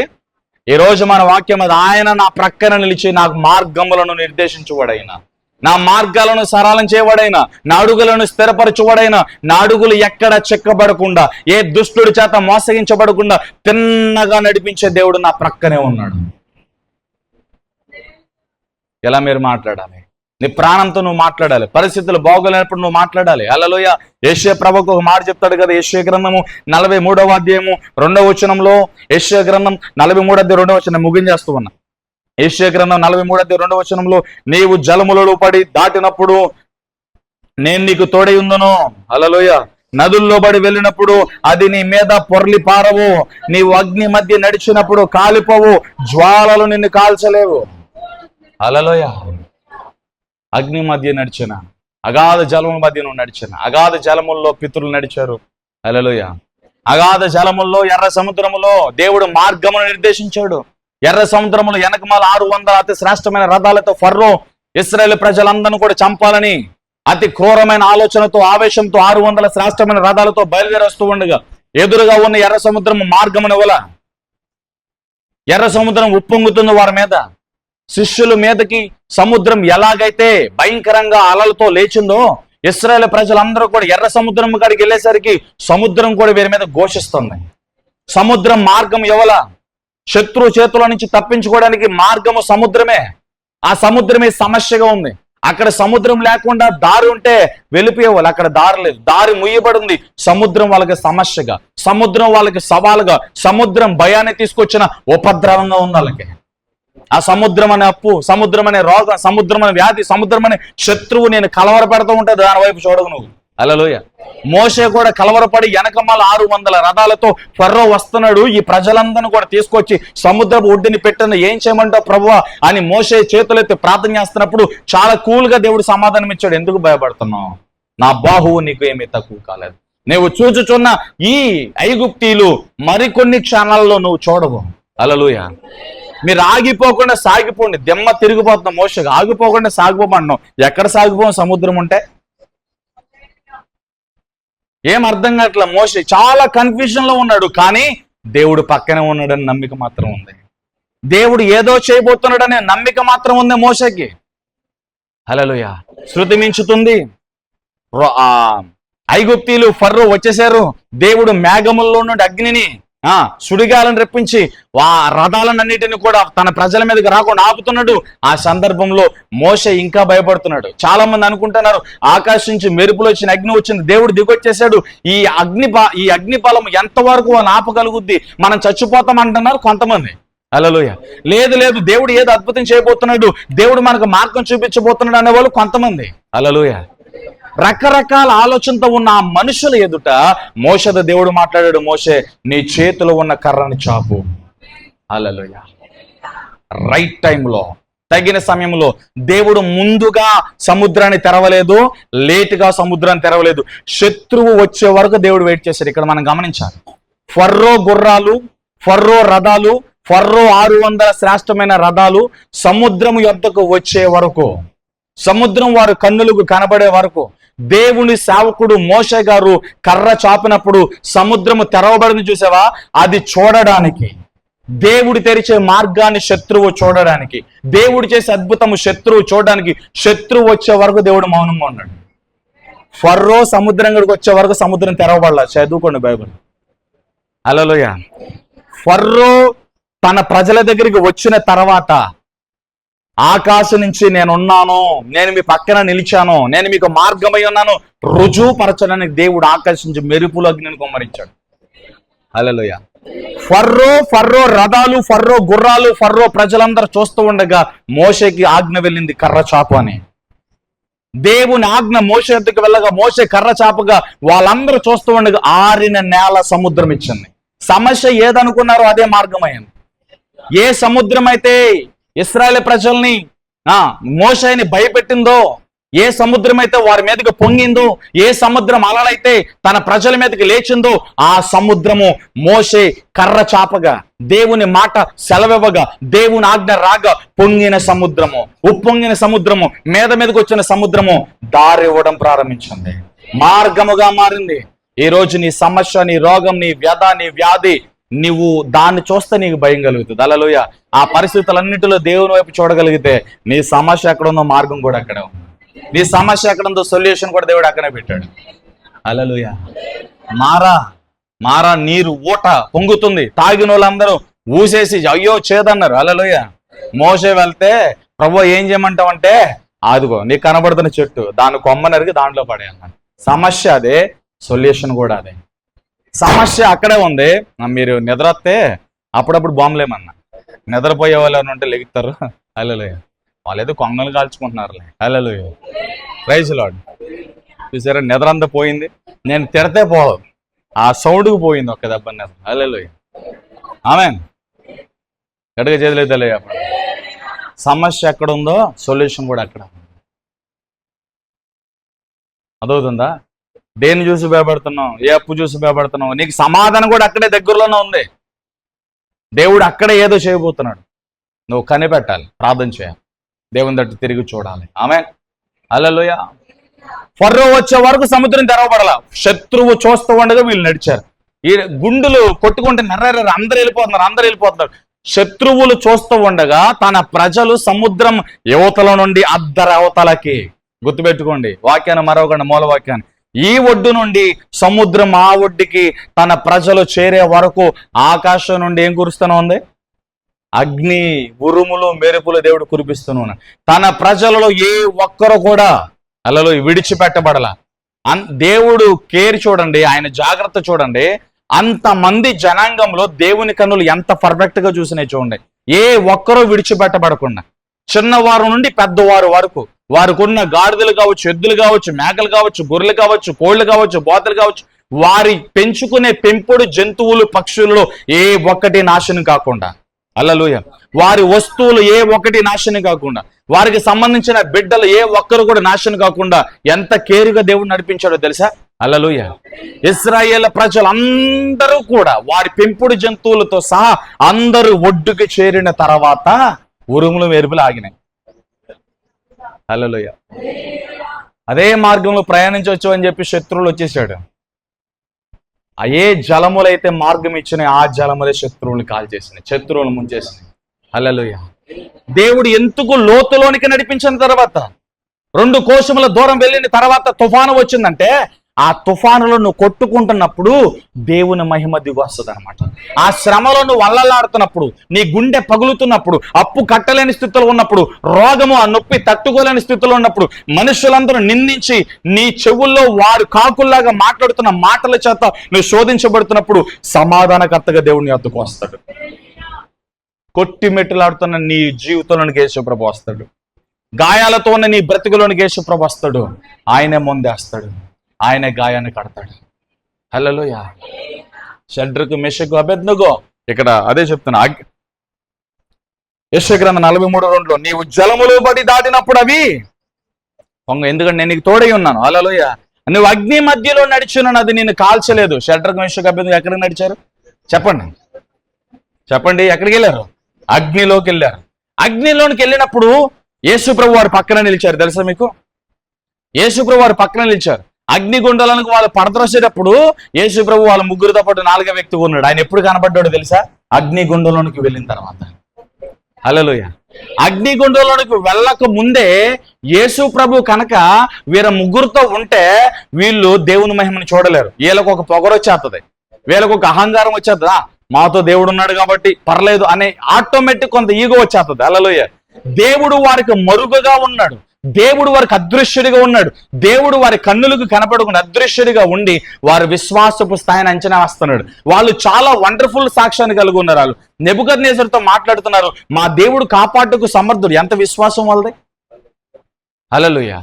ఈ రోజు మన వాక్యం అది, ఆయన నా ప్రక్కన నిలిచి నాకు మార్గములను నిర్దేశించువాడు. ఆయన నా మార్గాలను సరళం చేయబడైన, నా అడుగులను స్థిరపరచువాడైన, నా అడుగులు ఎక్కడ చెక్కబడకుండా, ఏ దుష్టుడి చేత మోసగించబడకుండా తిన్నగా నడిపించే దేవుడు నా ప్రక్కనే ఉన్నాడు. ఎలా మీరు మాట్లాడాలి? నీ ప్రాణంతో నువ్వు మాట్లాడాలి. పరిస్థితులు బాగోలేనప్పుడు నువ్వు మాట్లాడాలి. హల్లెలూయా. యెషయా ప్రభువుకు ఒక మాట చెప్తాడు కదా, యెషయా గ్రంథము 43వ అధ్యాయము 2వ వచనంలో, యెషయా గ్రంథం 43వ అధ్యాయం 2వ వచనం ముగించేస్తూ ఉన్నా. యెషయా గ్రంథం 43వ అధ్యాయం 2వ వచనంలో, నీవు జలములలో పడి దాటినప్పుడు నేను నీకు తోడై ఉందును. హల్లెలూయా. నదుల్లో పడి వెళ్ళినప్పుడు అది నీ మీద పొర్లి పారవు. నీవు అగ్ని మధ్య నడిచినప్పుడు కాలిపోవు, జ్వాలలు నిన్ను కాల్చలేవు. హల్లెలూయా. అగ్ని మధ్య నడిచిన, అగాధ జలముల మధ్య నువ్వు నడిచిన, అగాధ జలముల్లో పితరులు నడిచారు. హల్లెలూయా. అగాధ జలముల్లో, ఎర్ర సముద్రములో దేవుడు మార్గమును నిర్దేశించాడు. ఎర్ర సముద్రములో వెనకమాల 600 అతి శ్రేష్టమైన రథాలతో ఫర్రో ఇశ్రాయేలు ప్రజలందరినీ కూడా చంపాలని అతి క్రూరమైన ఆలోచనతో, ఆవేశంతో 600 శ్రేష్టమైన రథాలతో బయలుదేరి వస్తూ ఉండగా ఎదురుగా ఉన్న ఎర్ర సముద్రము మార్గమును వల్ల ఎర్ర సముద్రం ఉప్పొంగుతుంది వారి మీద. శిష్యుల మీదకి సముద్రం ఎలాగైతే భయంకరంగా అలలతో లేచిందో, ఇశ్రాయేలు ప్రజలందరూ కూడా ఎర్ర సముద్రం కాడికి వెళ్ళేసరికి సముద్రం కూడా వీరి మీద ఘోషిస్తుంది. సముద్రం మార్గం ఎవల? శత్రు చేతుల నుంచి తప్పించుకోవడానికి మార్గము సముద్రమే. ఆ సముద్రమే సమస్యగా ఉంది. అక్కడ సముద్రం లేకుండా దారి ఉంటే వెళ్ళిపోయేవాళ్ళు, అక్కడ దారి లేదు, దారి ముయ్యబడింది. సముద్రం వాళ్ళకి సమస్యగా, సముద్రం వాళ్ళకి సవాలుగా, సముద్రం భయాన్ని తీసుకొచ్చిన ఉపద్రవంగా ఉంది వాళ్ళకి. ఆ సముద్రం అనే అప్పు, సముద్రం అనే రోగం, సముద్రం అనే వ్యాధి, సముద్రం అనే శత్రువు నేను కలవర పెడుతూ ఉంటే దాని వైపు చూడవు నువ్వు. హల్లెలూయా. మోషే కూడా కలవరపడి వెనకమాల 600 రథాలతో ఫరో వస్తున్నాడు, ఈ ప్రజలందరినీ కూడా తీసుకొచ్చి సముద్రపు ఒడ్డుని పెట్టిన, ఏం చేయమంటావు ప్రభువా అని మోషే చేతులెత్తి ప్రార్థన చేస్తున్నప్పుడు చాలా కూల్గా దేవుడు సమాధానం ఇచ్చాడు. ఎందుకు భయపడుతున్నావు? నా బాహువు నీకు ఏమీ తక్కువ కాలేదు. నువ్వు చూచుచున్న ఈ ఐగుప్తీలు మరికొన్ని క్షణాలలో నువ్వు చూడవు. హల్లెలూయా. మీరు ఆగిపోకుండా సాగిపోండి. దెమ్మ తిరిగిపోతున్నాం మోషగా, ఆగిపోకుండా సాగిపోమన్నాం. ఎక్కడ సాగిపోం? సముద్రం ఉంటే. ఏం అర్థం కావట్లే. మోషే చాలా కన్ఫ్యూజన్ లో ఉన్నాడు, కానీ దేవుడు పక్కనే ఉన్నాడని నమ్మిక మాత్రం ఉంది. దేవుడు ఏదో చేయబోతున్నాడనే నమ్మిక మాత్రం ఉంది మోషకి. హల్లెలూయా. శృతి మించుతుంది. ఐగుప్తీలు ఫర్రో వచ్చేసారు. దేవుడు మేఘముల్లో నుండి అగ్నిని సుడిగాలను రప్పించి రథాలన్నిటిని కూడా తన ప్రజల మీదకి రాకుండా ఆపుతున్నాడు. ఆ సందర్భంలో మోషే ఇంకా భయపడుతున్నాడు. చాలా మంది అనుకుంటున్నారు ఆకాశం నుంచి మెరుపులు వచ్చిన అగ్ని వచ్చింది, దేవుడు దిగొచ్చేసాడు, ఈ అగ్నిఫలం ఎంతవరకు ఆపగలుగుద్ది, మనం చచ్చిపోతాం అంటున్నారు కొంతమంది. హల్లెలూయా. లేదు లేదు, దేవుడు ఏదో అద్భుతం చేయబోతున్నాడు, దేవుడు మనకు మార్గం చూపించబోతున్నాడు అనేవాళ్ళు కొంతమంది. హల్లెలూయా. రకరకాల ఆలోచనతో ఉన్న ఆ మనుషుల ఎదుట మోషేతో దేవుడు మాట్లాడాడు, మోషే నీ చేతిలో ఉన్న కర్రని చాపు. హల్లెలూయా. రైట్ టైంలో, తగిన సమయంలో. దేవుడు ముందుగా సముద్రాన్ని తెరవలేదు, లేటుగా సముద్రాన్ని తెరవలేదు. శత్రువు వచ్చే వరకు దేవుడు వెయిట్ చేశాడు. ఇక్కడ మనం గమనించాలి. ఫర్రో గుర్రాలు, ఫర్రో రథాలు, ఫర్రో 600 శ్రేష్టమైన రథాలు సముద్రం యొద్దకు వచ్చే వరకు, సముద్రం వారు కన్నులకు కనబడే వరకు దేవుని సేవకుడు మోషే గారు కర్ర చాపినప్పుడు సముద్రము తెరవబడింది చూసావా? అది చూడడానికి, దేవుడు తెరిచే మార్గాన్ని శత్రువు చూడడానికి, దేవుడు చేసే అద్భుతము శత్రువు చూడడానికి, శత్రువు వచ్చే వరకు దేవుడు మౌనంగా ఉన్నాడు. ఫర్రో సముద్రం గడికి వచ్చే వరకు సముద్రం తెరవబడలా. చదువుకోండి బైబిల్. హల్లెలూయా. ఫర్రో తన ప్రజల దగ్గరికి వచ్చిన తర్వాత ఆకాశం నుంచి నేనున్నాను, నేను మీ పక్కన నిలిచాను, నేను మీకు మార్గమై ఉన్నాను రుజువుపరచడానికి దేవుడు ఆకాశం నుంచి మెరుపులు అగ్నిని కుమ్మరించాడు. హల్లెలూయా. ఫర్రో రథాలు, ఫర్రో గుర్రాలు, ఫర్రో ప్రజలందరూ చూస్తూ ఉండగా మోషేకి ఆజ్ఞ వెళ్ళింది కర్ర చాపు అని. దేవుని ఆజ్ఞ మోషే ఎద్దుకు వెళ్ళగా మోషే కర్ర చాపుగా వాళ్ళందరూ చూస్తూ ఉండగా ఆరిన నేల సముద్రం ఇచ్చింది. సమస్య ఏదనుకున్నారో అదే మార్గమైంది. ఏ సముద్రం అయితే ఇశ్రాయేలు ప్రజల్ని మోషేని భయపెట్టిందో, ఏ సముద్రం అయితే వారి మీదకి పొంగిందో, ఏ సముద్రం అలలైతే తన ప్రజల మీదకి లేచిందో, ఆ సముద్రము మోషే కర్ర చాపగా, దేవుని మాట సెలవివ్వగా, దేవుని ఆజ్ఞ రాగా పొంగిన సముద్రము, ఉప్పొంగిన సముద్రము, మీదకి వచ్చిన సముద్రము దారి ఇవ్వడం ప్రారంభించింది, మార్గముగా మారింది. ఈ రోజు నీ సమస్య, నీ రోగం, నీ వ్యధ, నీ వ్యాధి, నీవు దాన్ని చూస్తే నీకు భయం కలుగుతుంది. హల్లెలూయా. ఆ పరిస్థితులన్నిటిలో దేవుని వైపు చూడగలిగితే నీ సమస్య ఎక్కడ ఉందో మార్గం కూడా అక్కడే ఉంది. నీ సమస్య ఎక్కడ ఉందో సొల్యూషన్ కూడా దేవుడు అక్కడే పెట్టాడు. హల్లెలూయా. మారా నీరు ఊట పొంగుతుంది, తాగిన వాళ్ళందరూ ఊసేసి అయ్యో చేదన్నారు. హల్లెలూయా. మోసే వెళ్తే ప్రభు ఏం చేయమంటావంటే, అదిగో నీకు కనబడుతున్న చెట్టు, దాని కొమ్మ నరికి దాంట్లో పడేయన్నాను. సమస్య అదే, సొల్యూషన్ కూడా అదే. సమస్య అక్కడే ఉంది. మీరు నిద్రొస్తే అప్పుడప్పుడు బాంబులేమన్నా, నిద్రపోయే వాళ్ళు ఎవరు ఉంటే లెగుతారు. హల్లెలూయా. వాళ్ళు ఏదో కొంగలు కాల్చుకుంటున్నారులే. హల్లెలూయా. Praise lord. చూసారా, నిద్ర అంతా పోయింది. నేను తిడితే పోదు, ఆ సౌండ్కి పోయింది ఒక్క దెబ్బ నిద్ర. హల్లెలూయా. ఆమేన్. గట్టిగా చేతులు తెలియ. సమస్య ఎక్కడ ఉందో సొల్యూషన్ కూడా అక్కడ. అదవుతుందా? దేన్ని చూసి భయపడుతున్నావు? ఏ అప్పు చూసి భయపడుతున్నావు? నీకు సమాధానం కూడా అక్కడే దగ్గరలోనే ఉంది. దేవుడు అక్కడే ఏదో చేయబోతున్నాడు. నువ్వు కనిపెట్టాలి, ప్రార్థన చేయాలి, దేవుని తట్టు తిరిగి చూడాలి. ఆమేన్. హల్లెలూయా. ఫరో వచ్చే వరకు సముద్రం తెరవబడాల. శత్రువు చూస్తూ ఉండగా వీళ్ళు నడిచారు. ఈ గుండులు కొట్టుకుంటే నెర్ర అందరు వెళ్ళిపోతున్నారు. శత్రువులు చూస్తూ ఉండగా తన ప్రజలు సముద్రం యువతల నుండి అద్దరవతలకి, గుర్తుపెట్టుకోండి వాక్యాన్ని మరొకటి, మూల వాక్యాన్ని, ఈ ఒడ్డు నుండి సముద్రం ఆ ఒడ్డుకి తన ప్రజలు చేరే వరకు ఆకాశం నుండి ఏం కురుస్తూనే ఉంది? అగ్ని, ఉరుములు, మెరుపులు దేవుడు కురిపిస్తున్నాడు. తన ప్రజలలో ఏ ఒక్కరు కూడా అలలో విడిచిపెట్టబడలా. దేవుడు కేర్ చూడండి, ఆయన జాగ్రత్త చూడండి. అంతమంది జనాంగంలో దేవుని కన్నులు ఎంత పర్ఫెక్ట్ గా చూసినాయి చూడండి. ఏ ఒక్కరూ విడిచిపెట్టబడకుండా, చిన్నవారు నుండి పెద్దవారు వరకు, వారికున్న గాడిదలు కావచ్చు, ఎద్దులు కావచ్చు, మేకలు కావచ్చు, గొర్రెలు కావచ్చు, కోళ్లు కావచ్చు, బోతలు కావచ్చు, వారి పెంచుకునే పెంపుడు జంతువులు, పక్షులలో ఏ ఒక్కటి నాశనం కాకుండా, హల్లెలూయా, వారి వస్తువులు ఏ ఒక్కటి నాశనం కాకుండా, వారికి సంబంధించిన బిడ్డలు ఏ ఒక్కరు కూడా నాశనం కాకుండా ఎంత కేరుగా దేవుడు నడిపించాడో తెలుసా? హల్లెలూయా. ఇశ్రాయేలు ప్రజలందరూ కూడా వారి పెంపుడు జంతువులతో సహా అందరూ ఒడ్డుకి చేరిన తర్వాత ఉరుములు మెరుపులు ఆగినాయి. హల్లెలూయా. అదే మార్గంలో ప్రయాణించవచ్చు అని చెప్పి శత్రువులు వచ్చేసాడు. ఏ జలములైతే మార్గం ఇచ్చినాయి ఆ జలములే శత్రువులు కాల్చేసినాయి, శత్రువులు ముంచేసినాయి. హల్లెలూయా. దేవుడు ఎందుకు లోతులోనికి నడిపించిన తర్వాత, 2 కోశముల దూరం వెళ్ళిన తర్వాత తుఫాను వచ్చిందంటే, ఆ తుఫానులో నువ్వు కొట్టుకుంటున్నప్పుడు దేవుని మహిమ దిగి వస్తుంది అనమాట. ఆ శ్రమలో నువ్వు వల్లలాడుతున్నప్పుడు, నీ గుండె పగులుతున్నప్పుడు, అప్పు కట్టలేని స్థితిలో ఉన్నప్పుడు, రోగము ఆ నొప్పి తట్టుకోలేని స్థితిలో ఉన్నప్పుడు, మనుషులందరూ నిందించి నీ చెవుల్లో వారు కాకుల్లాగా మాట్లాడుతున్న మాటల చేత నువ్వు శోధించబడుతున్నప్పుడు సమాధానకర్తగా దేవుని వద్దకు వస్తాడు. కొట్టి మెట్టులాడుతున్న నీ జీవితంలోనికి యేసుప్రభు వస్తాడు. గాయాలతో ఉన్న నీ బ్రతుకులోనికి యేసుప్రభు వస్తాడు. ఆయనే ముందేస్తాడు, ఆయనే గాయాన్ని కడతాడు. హల్లెలూయా. షడ్రకు, మెషకు, అబేద్నెగో ఇక్కడ అదే చెప్తున్నా. యెషయా గ్రంథం 43:2 నీవు జలములు బడి దాటినప్పుడు అవి పొంగ, ఎందుకంటే నేను నీకు తోడై ఉన్నాను. హల్లెలూయా. నువ్వు అగ్ని మధ్యలో నడిచిన అది నేను కాల్చలేదు. షడ్రకు, మెషకు, అబేద్నెగో ఎక్కడికి నడిచారు చెప్పండి ఎక్కడికి వెళ్ళారు? అగ్నిలోకి వెళ్ళారు. అగ్నిలోనికి వెళ్ళినప్పుడు యేసుప్రభు వారు పక్కన నిలిచారు. తెలుసా మీకు? యేసుప్రభు వారు పక్కన నిలిచారు. అగ్నిగుండాలకు వాళ్ళు పడద్రోసేటప్పుడు యేసుప్రభు వాళ్ళ ముగ్గురితో పాటు 4వ వ్యక్తిగా ఉన్నాడు. ఆయన ఎప్పుడు కనబడ్డాడు తెలుసా? అగ్నిగుండంలోనికి వెళ్ళిన తర్వాత. హల్లెలూయా. అగ్నిగుండంలోనికి వెళ్ళక ముందే యేసుప్రభు కనుక వీళ్ళ ముగ్గురితో ఉంటే వీళ్ళు దేవుని మహిమను చూడలేరు. వీళ్ళకు ఒక పొగరు వచ్చేస్తుంది, వీళ్ళకు ఒక అహంకారం వచ్చేస్తుందా, మాతో దేవుడు ఉన్నాడు కాబట్టి పర్లేదు అనే ఆటోమేటిక్ కొంత ఈగో వచ్చేస్తుంది. హల్లెలూయా. దేవుడు వారికి మరుగుగా ఉన్నాడు, దేవుడు వారికి అదృశ్యుడిగా ఉన్నాడు, దేవుడు వారి కన్నులకు కనపడకుండా అదృశ్యుడిగా ఉండి వారి విశ్వాసపు స్థాయిని అంచనా వేస్తున్నాడు. వాళ్ళు చాలా వండర్ఫుల్ సాక్ష్యాన్ని కలిగి ఉన్నారు. వాళ్ళు నెబుకద్నెజరుతో మాట్లాడుతున్నారు, మా దేవుడు కాపాడుటకు సమర్థుడు. ఎంత విశ్వాసం వాళ్ళది! హల్లెలూయా.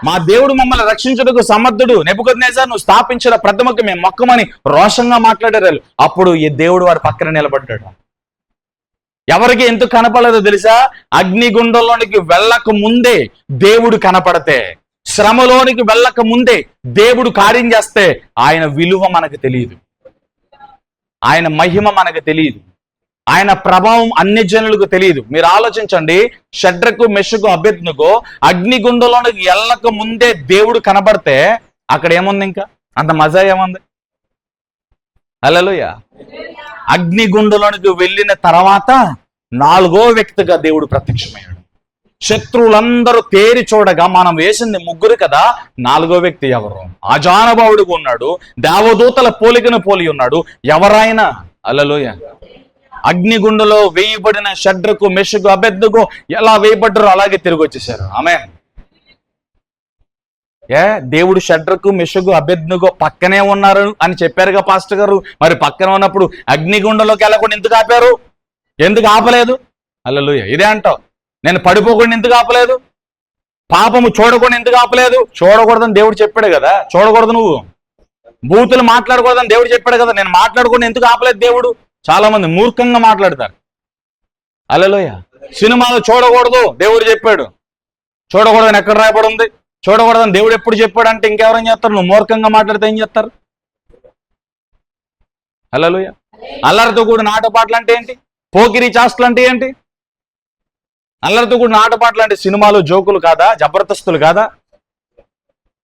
మా దేవుడు మమ్మల్ని రక్షించుటకు సమర్థుడు, నెబుకద్నెజరు నువ్వు స్థాపించిన ప్రథమకు మేము మొక్కమని రోషంగా మాట్లాడారు. అప్పుడు ఈ దేవుడు వారి పక్కన నిలబడ్డాడు. ఎవరికి ఎందుకు కనపడలేదో తెలుసా? అగ్నిగుండంలోనికి వెళ్ళక ముందే దేవుడు కనపడితే, శ్రమలోనికి వెళ్ళక ముందే దేవుడు కార్యం చేస్తే ఆయన విలువ మనకు తెలియదు, ఆయన మహిమ మనకు తెలియదు, ఆయన ప్రభావం అన్ని జనులకు తెలియదు. మీరు ఆలోచించండి, షడ్రకు, మెషకు, అబేద్నెగో అగ్నిగుండంలోనికి వెళ్ళక ముందే దేవుడు కనబడితే అక్కడ ఏముంది? ఇంకా అంత మజా ఏముంది? హల్లెలూయా. అగ్నిగుండంలోనికి వెళ్ళిన తర్వాత 4వ వ్యక్తిగా దేవుడు ప్రత్యక్షమయ్యాడు. శత్రువులందరూ తేరి చూడగా మనం వేసింది 3 కదా, 4వ వ్యక్తి ఎవరు? అజానుభావుడుగా ఉన్నాడు, దేవదూతల పోలికను పోలి ఉన్నాడు. ఎవరైనా హల్లెలూయా. అగ్నిగుండంలో వేయబడిన షడ్రకు మెషకు అబేద్నెగో ఎలా వేయబడ్డారో అలాగే తిరిగి వచ్చేసారు. ఆమేన్. దేవుడు షడ్రకు మెషకు అబేద్నెగో పక్కనే ఉన్నారు అని చెప్పారుగా పాస్టర్ గారు. మరి పక్కన ఉన్నప్పుడు అగ్నిగుండంలోకి వెళ్ళకుండా ఎందుకు ఆపారు? ఎందుకు ఆపలేదు? హల్లెలూయా. ఇదే అంటావు, నేను పడిపోకుండా ఎందుకు ఆపలేదు? పాపము చూడకుండా ఎందుకు ఆపలేదు? చూడకూడదని దేవుడు చెప్పాడు కదా. చూడకూడదు, నువ్వు బూతులు మాట్లాడకూడదని దేవుడు చెప్పాడు కదా. నేను మాట్లాడకుండా ఎందుకు ఆపలేదు దేవుడు? చాలా మంది మూర్ఖంగా మాట్లాడతారు. హల్లెలూయా. సినిమాలు చూడకూడదు దేవుడు చెప్పాడు. చూడకూడదని ఎక్కడ రాయబడి ఉంది? చూడకూడదని దేవుడు ఎప్పుడు చెప్పాడు అంటే ఇంకెవరేం చేస్తారు? నువ్వు మూర్ఖంగా మాట్లాడితే ఏం చేస్తారు? హల్లెలూయా. అల్లరితో కూడిన ఆటపాటలు అంటే ఏంటి? పోకిరి చాస్టలు అంటే ఏంటి? అల్లరితో కూడిన ఆటపాటలు అంటే సినిమాలు జోకులు కాదా? జబర్దస్తులు కాదా?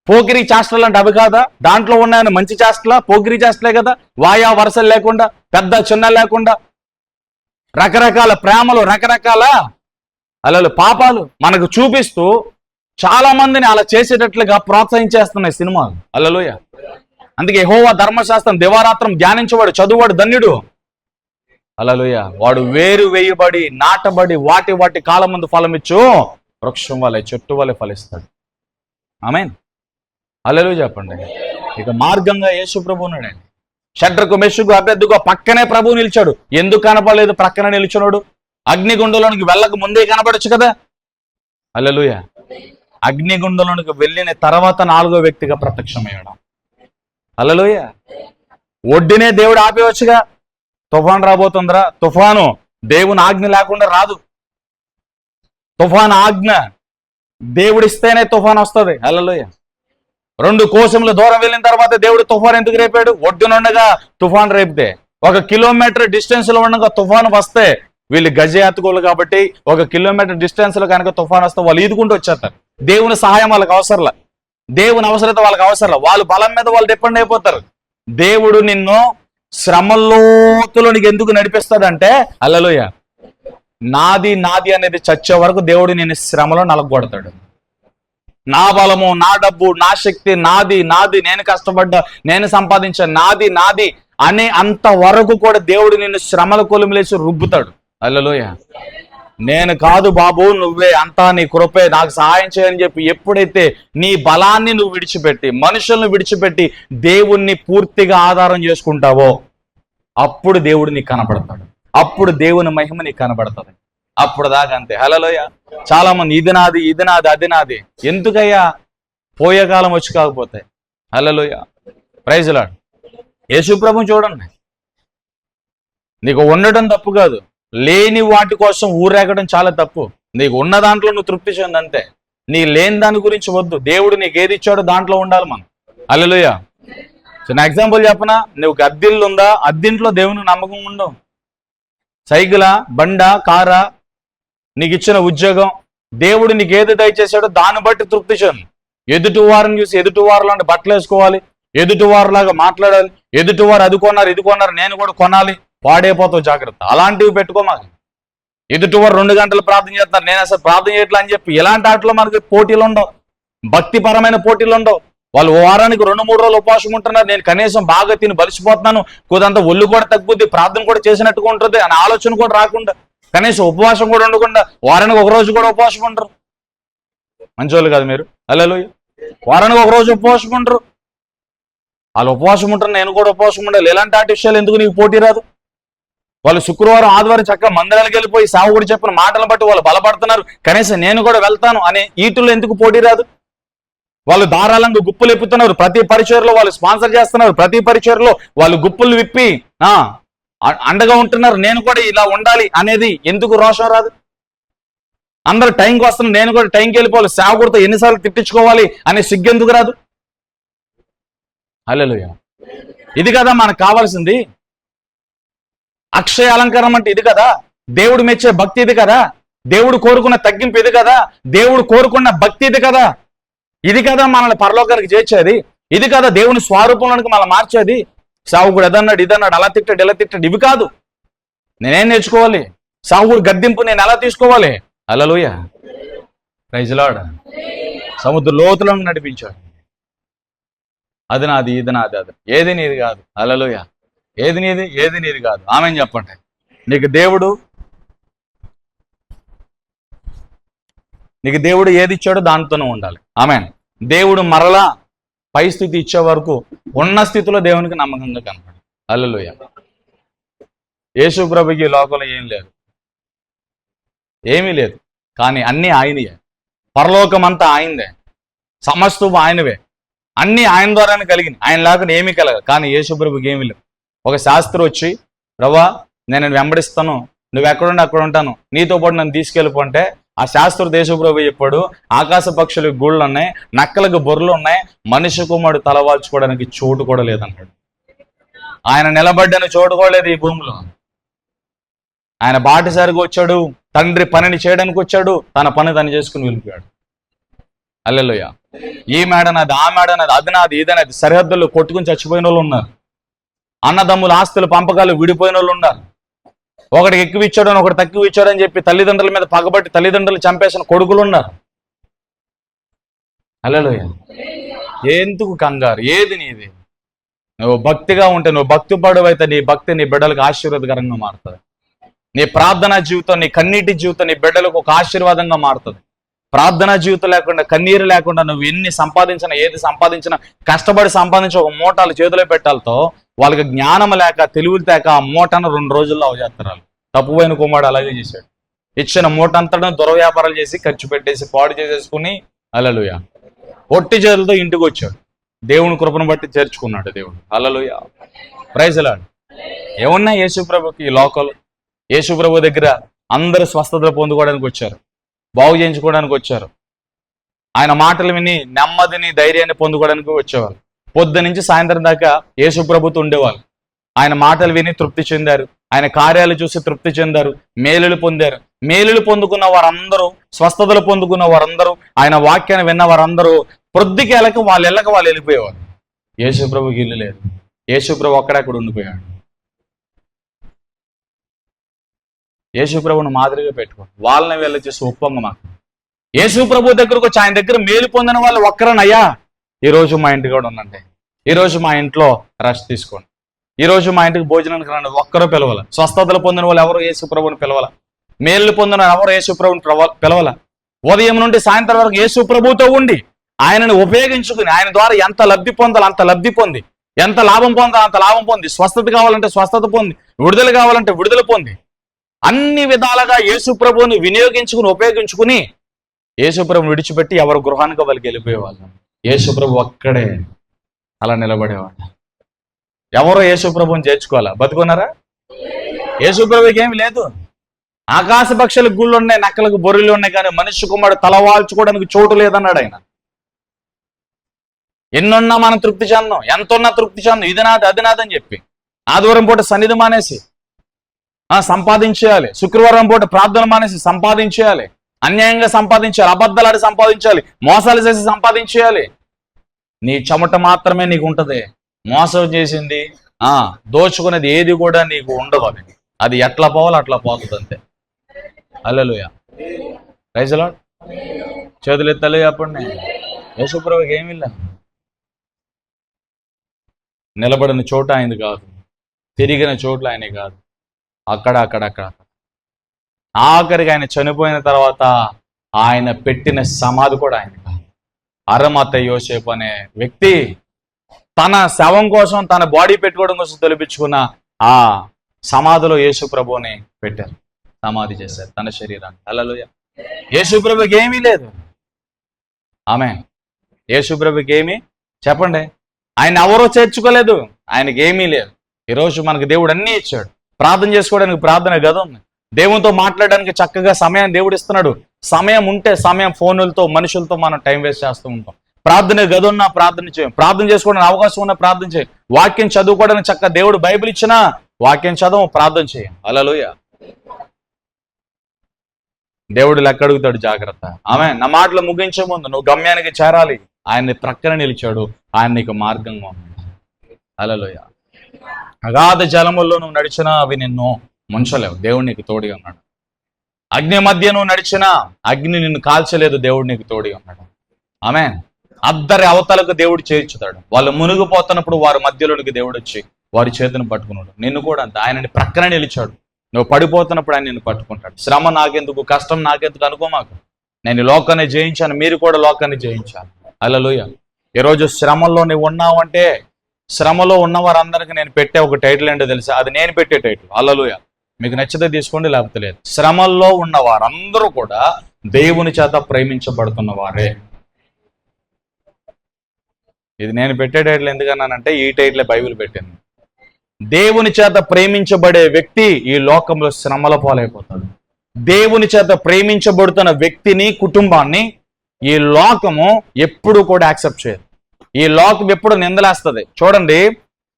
పోకిరి చాస్టలు అంటే అవి కాదా? దాంట్లో ఉన్నాయని మంచి చాస్టలా? పోకిరి చాస్టలే కదా. వాయా వరుసలు లేకుండా, పెద్ద చిన్న లేకుండా, రకరకాల ప్రేమలు, రకరకాల అలా పాపాలు మనకు చూపిస్తూ చాలా మందిని అలా చేసేటట్లుగా ప్రోత్సహించేస్తున్నాయి సినిమాలు. హల్లెలూయా. అందుకే యెహోవా ధర్మశాస్త్రం దివారాత్రం ధ్యానించేవాడు, చదువువాడు ధన్యుడు. హల్లెలూయా. వాడు వేరు వేయబడి, నాటబడి, వాటి కాలం ముందు ఫలమిచ్చు వృక్షం వలె, చెట్టు వలె ఫలిస్తాడు. ఆమేన్. హల్లెలూయా చెప్పండి. ఇక మార్గంగా యేసు ప్రభు ఉన్నాడండి. షడ్రకు మెషకు అబేద్నెగో పక్కనే ప్రభు నిలిచాడు. ఎందుకు కనపడలేదు పక్కన నిలిచినోడు? అగ్నిగుండంలోనికి వెళ్ళక ముందే కనపడొచ్చు కదా. హల్లెలూయా. అగ్నిగుండంలోనికి వెళ్ళిన తర్వాత 4వ వ్యక్తిగా ప్రత్యక్షమయ్యాడు. హల్లెలూయా. ఒడ్డునే దేవుడు ఆపేవచ్చుగా. తుఫాను రాబోతుందిరా, తుఫాను దేవుని ఆజ్ఞ లేకుండా రాదు. తుఫాను ఆజ్ఞ దేవుడిస్తేనే తుఫాను వస్తుంది. హల్లెలూయా. 2 కోసముల దూరం వెళ్ళిన తర్వాత దేవుడు తుఫాను ఎందుకు రేపాడు? ఒడ్డునుండగా తుఫాను రేపితే, 1 కిలోమీటర్ డిస్టెన్స్ లో ఉండగా తుఫాను వస్తే, వీళ్ళు గజయాత్కులు కాబట్టి 1 కిలోమీటర్ డిస్టెన్స్ లో కనుక తుఫాను వస్తే వాళ్ళు ఈదుకుంటూ వచ్చేస్తారు. దేవుని సహాయం వాళ్ళకి అవసరంలా, దేవుని అవసరత వాళ్ళకి అవసరంలా. వాళ్ళు బలం మీద వాళ్ళు డిపెండ్ అయిపోతారు. దేవుడు నిన్ను శ్రమలోతులోనికి ఎందుకు నడిపిస్తాడంటే, హల్లెలూయా, నాది అనేది చచ్చే వరకు దేవుడు నిన్ను శ్రమలో నలగొడతాడు. నా బలము, నా డబ్బు, నా శక్తి నాది, నేను కష్టపడ్డా, నేను సంపాదించా, నాది అనే అంత వరకు కూడా దేవుడు నిన్ను శ్రమల కొలుములేసి రుబ్బుతాడు. హల్లెలూయా. నేను కాదు బాబు, నువ్వే అంతా, నీ కృపే, నాకు సహాయం చేయని చెప్పి ఎప్పుడైతే నీ బలాన్ని నువ్వు విడిచిపెట్టి, మనుషులను విడిచిపెట్టి దేవుణ్ణి పూర్తిగా ఆధారం చేసుకుంటావో అప్పుడు దేవుడు నీకు కనబడతాడు. అప్పుడు దేవుని మహిమ నీకు కనబడుతుంది. అప్పుడు దాకా అంతే. హల్లెలూయా. చాలా మంది ఇది నాది, అది నాది. ఎందుకయ్యా? పోయే కాలం వచ్చి కాకపోతే. హల్లెలూయా. Praise lord. యేసు ప్రభువుని చూడండి. నీకు ఉండటం తప్పు కాదు, లేని వాటి కోసం ఊరేగడం చాలా తప్పు. నీకు ఉన్న దాంట్లో నువ్వు తృప్తి చెందంతే. నీ లేని దాని గురించి వద్దు. దేవుడు నీకు ఏది ఇచ్చాడో దాంట్లో ఉండాలి మనం. హల్లెలూయా. చిన్న ఎగ్జాంపుల్ చెప్పనా? నువ్వు అద్దిల్లు ఉందా? అద్దింట్లో దేవుని నమ్మకం ఉండవు. సైకిలా, బండా, కారా, నీకు ఇచ్చిన ఉద్యోగం, దేవుడు నీకు ఏది దయచేశాడో దాన్ని బట్టి తృప్తి చెందు. ఎదుటి వారిని చూసి ఎదుటి వారిలాంటి బట్టలు వేసుకోవాలి, ఎదుటి వారిలాగా మాట్లాడాలి, ఎదుటి వారు అది కొన్నారు, ఇది కొన్నారు, నేను కూడా కొనాలి, పాడైపోతావు, జాగ్రత్త. అలాంటివి పెట్టుకో. మాకు ఎదుటి వారు 2 గంటలు ప్రార్థన చేస్తున్నారు, నేను అసలు ప్రార్థన చేయట్లా అని చెప్పి ఇలాంటి వాటిలో మనకి పోటీలు ఉండవు, భక్తిపరమైన పోటీలు ఉండవు. వాళ్ళు వారానికి 2-3 రోజులు ఉపవాసం ఉంటున్నారు, నేను కనీసం బాగా తిని బలిసిపోతున్నాను, కొద్దంత ఒళ్ళు కూడా తగ్గుద్ది, ప్రార్థన కూడా చేసినట్టుగా ఉంటుంది అనే ఆలోచన కూడా రాకుండా, కనీసం ఉపవాసం కూడా ఉండకుండా వారానికి 1 రోజు కూడా ఉపవాసం ఉండరు. మంచోళ్ళు కాదు మీరు. హల్లెలూయా. వారానికి 1 రోజు ఉపవాసం ఉండరు. వాళ్ళు ఉపవాసం ఉంటారు, నేను కూడా ఉపవాసం ఉండాలి. ఇలాంటి ఆటి విషయాలు ఎందుకు నీకు పోటీ రాదు? వాళ్ళు శుక్రవారం, ఆదివారం చక్కగా మందిరాలకు వెళ్ళిపోయి సావుకుడు చెప్పిన మాటలు బట్టి వాళ్ళు బలపడుతున్నారు, కనీసం నేను కూడా వెళ్తాను అనే ఈటులో ఎందుకు పోటీ రాదు? వాళ్ళు ధారాళంగా గుప్పులు ఎప్పుతున్నారు, ప్రతి పరిచయలో వాళ్ళు స్పాన్సర్ చేస్తున్నారు, ప్రతి పరిచయలో వాళ్ళు గుప్పులు విప్పి అండగా ఉంటున్నారు, నేను కూడా ఇలా ఉండాలి అనేది ఎందుకు రోషం రాదు? అందరు టైంకి వస్తున్నారు, నేను కూడా టైంకి వెళ్ళిపోవాలి, సేవకుడితో ఎన్నిసార్లు తిట్టించుకోవాలి అనే సిగ్గెందుకు రాదు? హల్లెలూయా. ఇది కదా మనకు కావాల్సింది. అక్షయ అలంకారం అంటే ఇది కదా. దేవుడు మెచ్చే భక్తి ఇది కదా. దేవుడు కోరుకున్న తగ్గింపు ఇది కదా. దేవుడు కోరుకున్న భక్తి ఇది కదా. ఇది కదా మనల్ని పరలోకానికి చేర్చేది. ఇది కదా దేవుని స్వరూపంలోనికి మనం మార్చేది. సావుకుడు ఎదన్నాడు, ఇదన్నాడు, అలా తిట్టాడు, ఇలా తిట్టాడు, ఇవి కాదు. నేనేం నేర్చుకోవాలి? సావుకుడు గద్దింపు నేను ఎలా తీసుకోవాలి? హల్లెలూయా. Praise Lord. సముద్ర లోతులను నడిపించాడు. అది నాది, ఇది నాది, అది ఏది నీది కాదు. హల్లెలూయా. ఏది నీది, ఏది నీది కాదు. ఆమేన్ చెప్పండి. నీకు దేవుడు ఏది ఇచ్చాడో దానితోనే ఉండాలి. ఆమేన్. దేవుడు మరలా పై స్థితి ఇచ్చే వరకు ఉన్న స్థితిలో దేవునికి నమ్మకంగా కనపడు. హల్లెలూయా. యేసు ప్రభుకి ఈ లోకంలో ఏం లేదు, ఏమీ లేదు. కానీ అన్నీ ఆయనయే. పరలోకం అంతా ఆయనదే, సమస్తం ఆయనవే, అన్నీ ఆయన ద్వారానే కలిగింది. ఆయన లేకుండా ఏమీ కలగదు. కానీ యేసు ప్రభుకి ఏమీ లేదు. ఒక శాస్త్రి వచ్చి, ప్రభా నేను వెంబడిస్తాను, నువ్వు ఎక్కడుండి అక్కడ ఉంటాను, నీతో పాటు నన్ను తీసుకెళ్ళిపోంటే ఆ శాస్త్ర యేసు ప్రభు చెప్పాడు, ఆకాశ పక్షులకు గూళ్ళు ఉన్నాయి, నక్కలకు బొర్రలు ఉన్నాయి, మనిషి కుమారుడు తలవాల్చుకోవడానికి చోటు కూడా లేదన్నాడు. ఆయన నిలబడ్డని చోటు కూడా లేదు ఈ భూమిలో. ఆయన బాటసారిగా వచ్చాడు, తండ్రి పనిని చేయడానికి వచ్చాడు, తన పని తను చేసుకుని వెళ్ళిపోయాడు. హల్లెలూయా. ఈ మేడ నాది, ఆ మేడ నాది, అది నాది, ఇది నాది, సరిహద్దుల్లో కొట్టుకుని చచ్చిపోయిన వాళ్ళు ఉన్నారు. అన్నదమ్ముల ఆస్తులు పంపకాలు విడిపోయిన వాళ్ళు ఉన్నారు. ఒకటికి ఎక్కువ ఇచ్చాడు అని ఒకటి తక్కువ ఇచ్చాడు అని చెప్పి తల్లిదండ్రుల మీద పగబట్టి తల్లిదండ్రులు చంపేసిన కొడుకులు ఉన్నారు. హల్లెలూయా. ఎందుకు కంగారు? ఏది నీది? నువ్వు భక్తిగా ఉంటే, నువ్వు భక్తి పడువైతే నీ భక్తి నీ బిడ్డలకు ఆశీర్వాదకరంగా మారుతుంది. నీ ప్రార్థనా జీవితం, నీ కన్నీటి జీవితం నీ బిడ్డలకు ఒక ఆశీర్వాదంగా మారుతుంది. ప్రార్థనా జీవితం లేకుండా, కన్నీరు లేకుండా నువ్వు ఎన్ని సంపాదించినా, ఏది సంపాదించినా, కష్టపడి సంపాదించి ఒక మూటలు చేతిలో పెట్టాలతో వాళ్ళకి జ్ఞానం లేక, తెలివి లేక ఆ మూటను 2 రోజుల్లో అవజేస్తారు. తప్పుపోయిన కుమారుడు అలాగే చేశాడు. ఇచ్చిన మూట అంతటా దుర్వ్యాపారాలు చేసి ఖర్చు పెట్టేసి పాడు చేసేసుకుని, హల్లెలూయా, ఒట్టి చేతులతో ఇంటికి వచ్చాడు. దేవుని కృపను బట్టి చేర్చుకున్నాడు దేవుడు. హల్లెలూయా. Praise Lord. ఏమన్నా యేసు ప్రభుకి ఈ లోకంలో, యేసు ప్రభు దగ్గర అందరూ స్వస్థతలు పొందుకోవడానికి వచ్చారు, బాగు చేయించుకోవడానికి వచ్చారు. ఆయన మాటలు విని నెమ్మదిని, ధైర్యాన్ని పొందుకోవడానికి వచ్చేవాళ్ళు. పొద్దు నుంచి సాయంత్రం దాకా యేసు ప్రభుతో ఉండేవాళ్ళు. ఆయన మాటలు విని తృప్తి చెందారు, ఆయన కార్యాలు చూసి తృప్తి చెందారు, మేలులు పొందారు. మేలులు పొందుకున్న వారందరూ, స్వస్థతలు పొందుకున్న వారందరూ, ఆయన వాక్యాన్ని విన్న వారందరూ ప్రొద్దుకి వాళ్ళ ఇళ్ళకి వాళ్ళు వెళ్ళిపోయేవారు. యేసు ప్రభుకి ఇల్లు లేదు. యేసు ప్రభు అక్కడక్కడ ఉండిపోయాడు. యేసు ప్రభుని మాదిరిగా పెట్టుకోండి. వాళ్ళని వీళ్ళ చేసి ఒప్పంగ మాకు. యేసు ప్రభు దగ్గరకు వచ్చి ఆయన దగ్గర మేలు పొందిన వాళ్ళు ఒక్కరనయ్యా, ఈరోజు మా ఇంటి కూడా ఉందండి, ఈరోజు మా ఇంట్లో రెస్ట్ తీసుకోండి, ఈరోజు మా ఇంటికి భోజనానికి రండి, ఒక్కరూ పిలవాల. స్వస్థతలు పొందిన వాళ్ళు ఎవరు యేసు ప్రభుని పిలవాల. మేలు పొందిన ఎవరు యేసు ప్రభుని పిలవాల. ఉదయం నుండి సాయంత్రం వరకు యేసు ప్రభుతో ఉండి ఆయనను ఉపయోగించుకుని ఆయన ద్వారా ఎంత లబ్ధి పొందాలి అంత లబ్ధి పొంది, ఎంత లాభం పొందాలి అంత లాభం పొంది, స్వస్థత కావాలంటే స్వస్థత పొంది, విడుదల కావాలంటే విడుదల పొంది, అన్ని విధాలుగా యేసు ప్రభుని వినియోగించుకుని ఉపయోగించుకుని యేసు ప్రభుని విడిచిపెట్టి ఎవరు గృహానికి వాళ్ళకి వెళ్ళిపోయేవాళ్ళు. యేసు ప్రభు ఒక్కడే అలా నిలబడేవాడు. ఎవరో యేసు ప్రభుని చేర్చుకోవాలా? బతుకున్నారా? యేసు ప్రభుకి ఏమి లేదు. ఆకాశ పక్షులకు గుళ్ళు ఉన్నాయి, నక్కలకు బొర్రెలు ఉన్నాయి, కానీ మనిషి కుమారుడు తలవాల్చుకోవడానికి చోటు లేదన్నాడు ఆయన. ఎన్నున్నా మనం తృప్తి చెందాం, ఎంతున్నా తృప్తి చెందాం, ఇది నాది అది నాదని చెప్పి ఆదివారం పూట సన్నిధి మానేసి సంపాదించేయాలి, శుక్రవారం పూట ప్రార్థన మానేసి సంపాదించేయాలి, అన్యాయంగా సంపాదించాలి, అబద్ధాలాడి సంపాదించాలి, మోసాలు చేసి సంపాదించేయాలి. నీ చెమట మాత్రమే నీకు ఉంటది. మోసం చేసింది, దోచుకునేది ఏది కూడా నీకు ఉండదు. అది ఎట్లా పోవాలో అట్లా పోతుంది అంతే. హల్లెలూయా. Praise the Lord. చేతులు ఎత్తాలి చెప్పండి. యేసు ప్రభువుకి ఏమీ లేదు. నిలబడిన చోట ఆయనది కాదు, తిరిగిన చోట్ల ఆయన కాదు, అక్కడ ఆఖరికి ఆయన చనిపోయిన తర్వాత ఆయన పెట్టిన సమాధి కూడా ఆయన కాదు. అరమత యోసేపు అనే వ్యక్తి తన శవం కోసం, తన బాడీ పెట్టుకోవడం కోసం తెలిపించుకున్న ఆ సమాధిలో యేసు ప్రభువుని పెట్టారు, సమాధి చేశారు తన శరీరాన్ని. హల్లెలూయా. యేసు ప్రభువుకి ఏమీ లేదు. ఆమేన్. యేసు ప్రభువుకి ఏమీ చెప్పండి. ఆయన ఎవరో చేర్చుకోలేదు, ఆయనకి ఏమీ లేదు. ఈరోజు మనకు దేవుడు అన్నీ ఇచ్చాడు. ప్రార్థన చేసుకోవడానికి ప్రార్థన గది ఉంది, దేవునితో మాట్లాడడానికి చక్కగా సమయం దేవుడు ఇస్తున్నాడు. సమయం ఉంటే సమయం ఫోనులతో మనుషులతో మనం టైం వేస్ట్ చేస్తూ ఉంటాం. ప్రార్థన గది ఉన్నా ప్రార్థన చేయం, ప్రార్థన చేసుకోవడానికి అవకాశం ఉన్నా ప్రార్థన చేయం, వాక్యం చదువుకోవడానికి చక్కగా దేవుడు బైబిల్ ఇచ్చినా వాక్యం చదవం, ప్రార్థన చేయం. హల్లెలూయా. దేవుడు లెక్క అడుగుతాడు, జాగ్రత్త. ఆమె నా మాటలు ముగించే ముందు నువ్వు గమ్యానికి చేరాలి. ఆయన్ని ప్రక్కన నిలిచాడు, ఆయన నీకు మార్గంగా ఉన్నాడు. హల్లెలూయా. అగాధ జలముల్లో నువ్వు నడిచినా అవి నిన్ను ముంచలేవు. దేవుడు నీకు తోడుగా ఉన్నాడు. అగ్ని మధ్య నువ్వు నడిచినా అగ్ని నిన్ను కాల్చలేదు, దేవుడు నీకు తోడి ఉన్నాడు. ఆమేన్. అద్దరి అవతలకు దేవుడు చేర్చుతాడు. వాళ్ళు మునిగిపోతున్నప్పుడు వారి మధ్యలోనికి దేవుడు వచ్చి వారి చేతిని పట్టుకున్నాడు. నిన్ను కూడా అంత ఆయనని ప్రక్కన నిలిచాడు. నువ్వు పడిపోతున్నప్పుడు ఆయన నిన్ను పట్టుకుంటాడు. శ్రమ నాకెందుకు, కష్టం నాకెందుకు అనుకోమాకు. నేను లోకాన్ని జయించాను, మీరు కూడా లోకాన్ని జయించాలి. హల్లెలూయా. ఈరోజు శ్రమల్లో నువ్వు ఉన్నావంటే, శ్రమలో ఉన్న వారందరికీ నేను పెట్టే ఒక టైటిల్ ఏంటో తెలుసా? అది నేను పెట్టే టైటిల్. హల్లెలూయా. మీకు నచ్చితే తీసుకోండి, లేకపోతే లేదు. శ్రమల్లో ఉన్న వారందరూ కూడా దేవుని చేత ప్రేమించబడుతున్న వారే. ఇది నేను పెట్టే టైటిల్ ఎందుకన్నానంటే ఈ టైటిలే బైబిల్ పెట్టింది. దేవుని చేత ప్రేమించబడే వ్యక్తి ఈ లోకంలో శ్రమల పాలైపోతాడు. దేవుని చేత ప్రేమించబడుతున్న వ్యక్తిని, కుటుంబాన్ని ఈ లోకము ఎప్పుడు కూడా యాక్సెప్ట్ చేయదు. ఈ లోకం ఎప్పుడు నిందలేస్తుంది. చూడండి,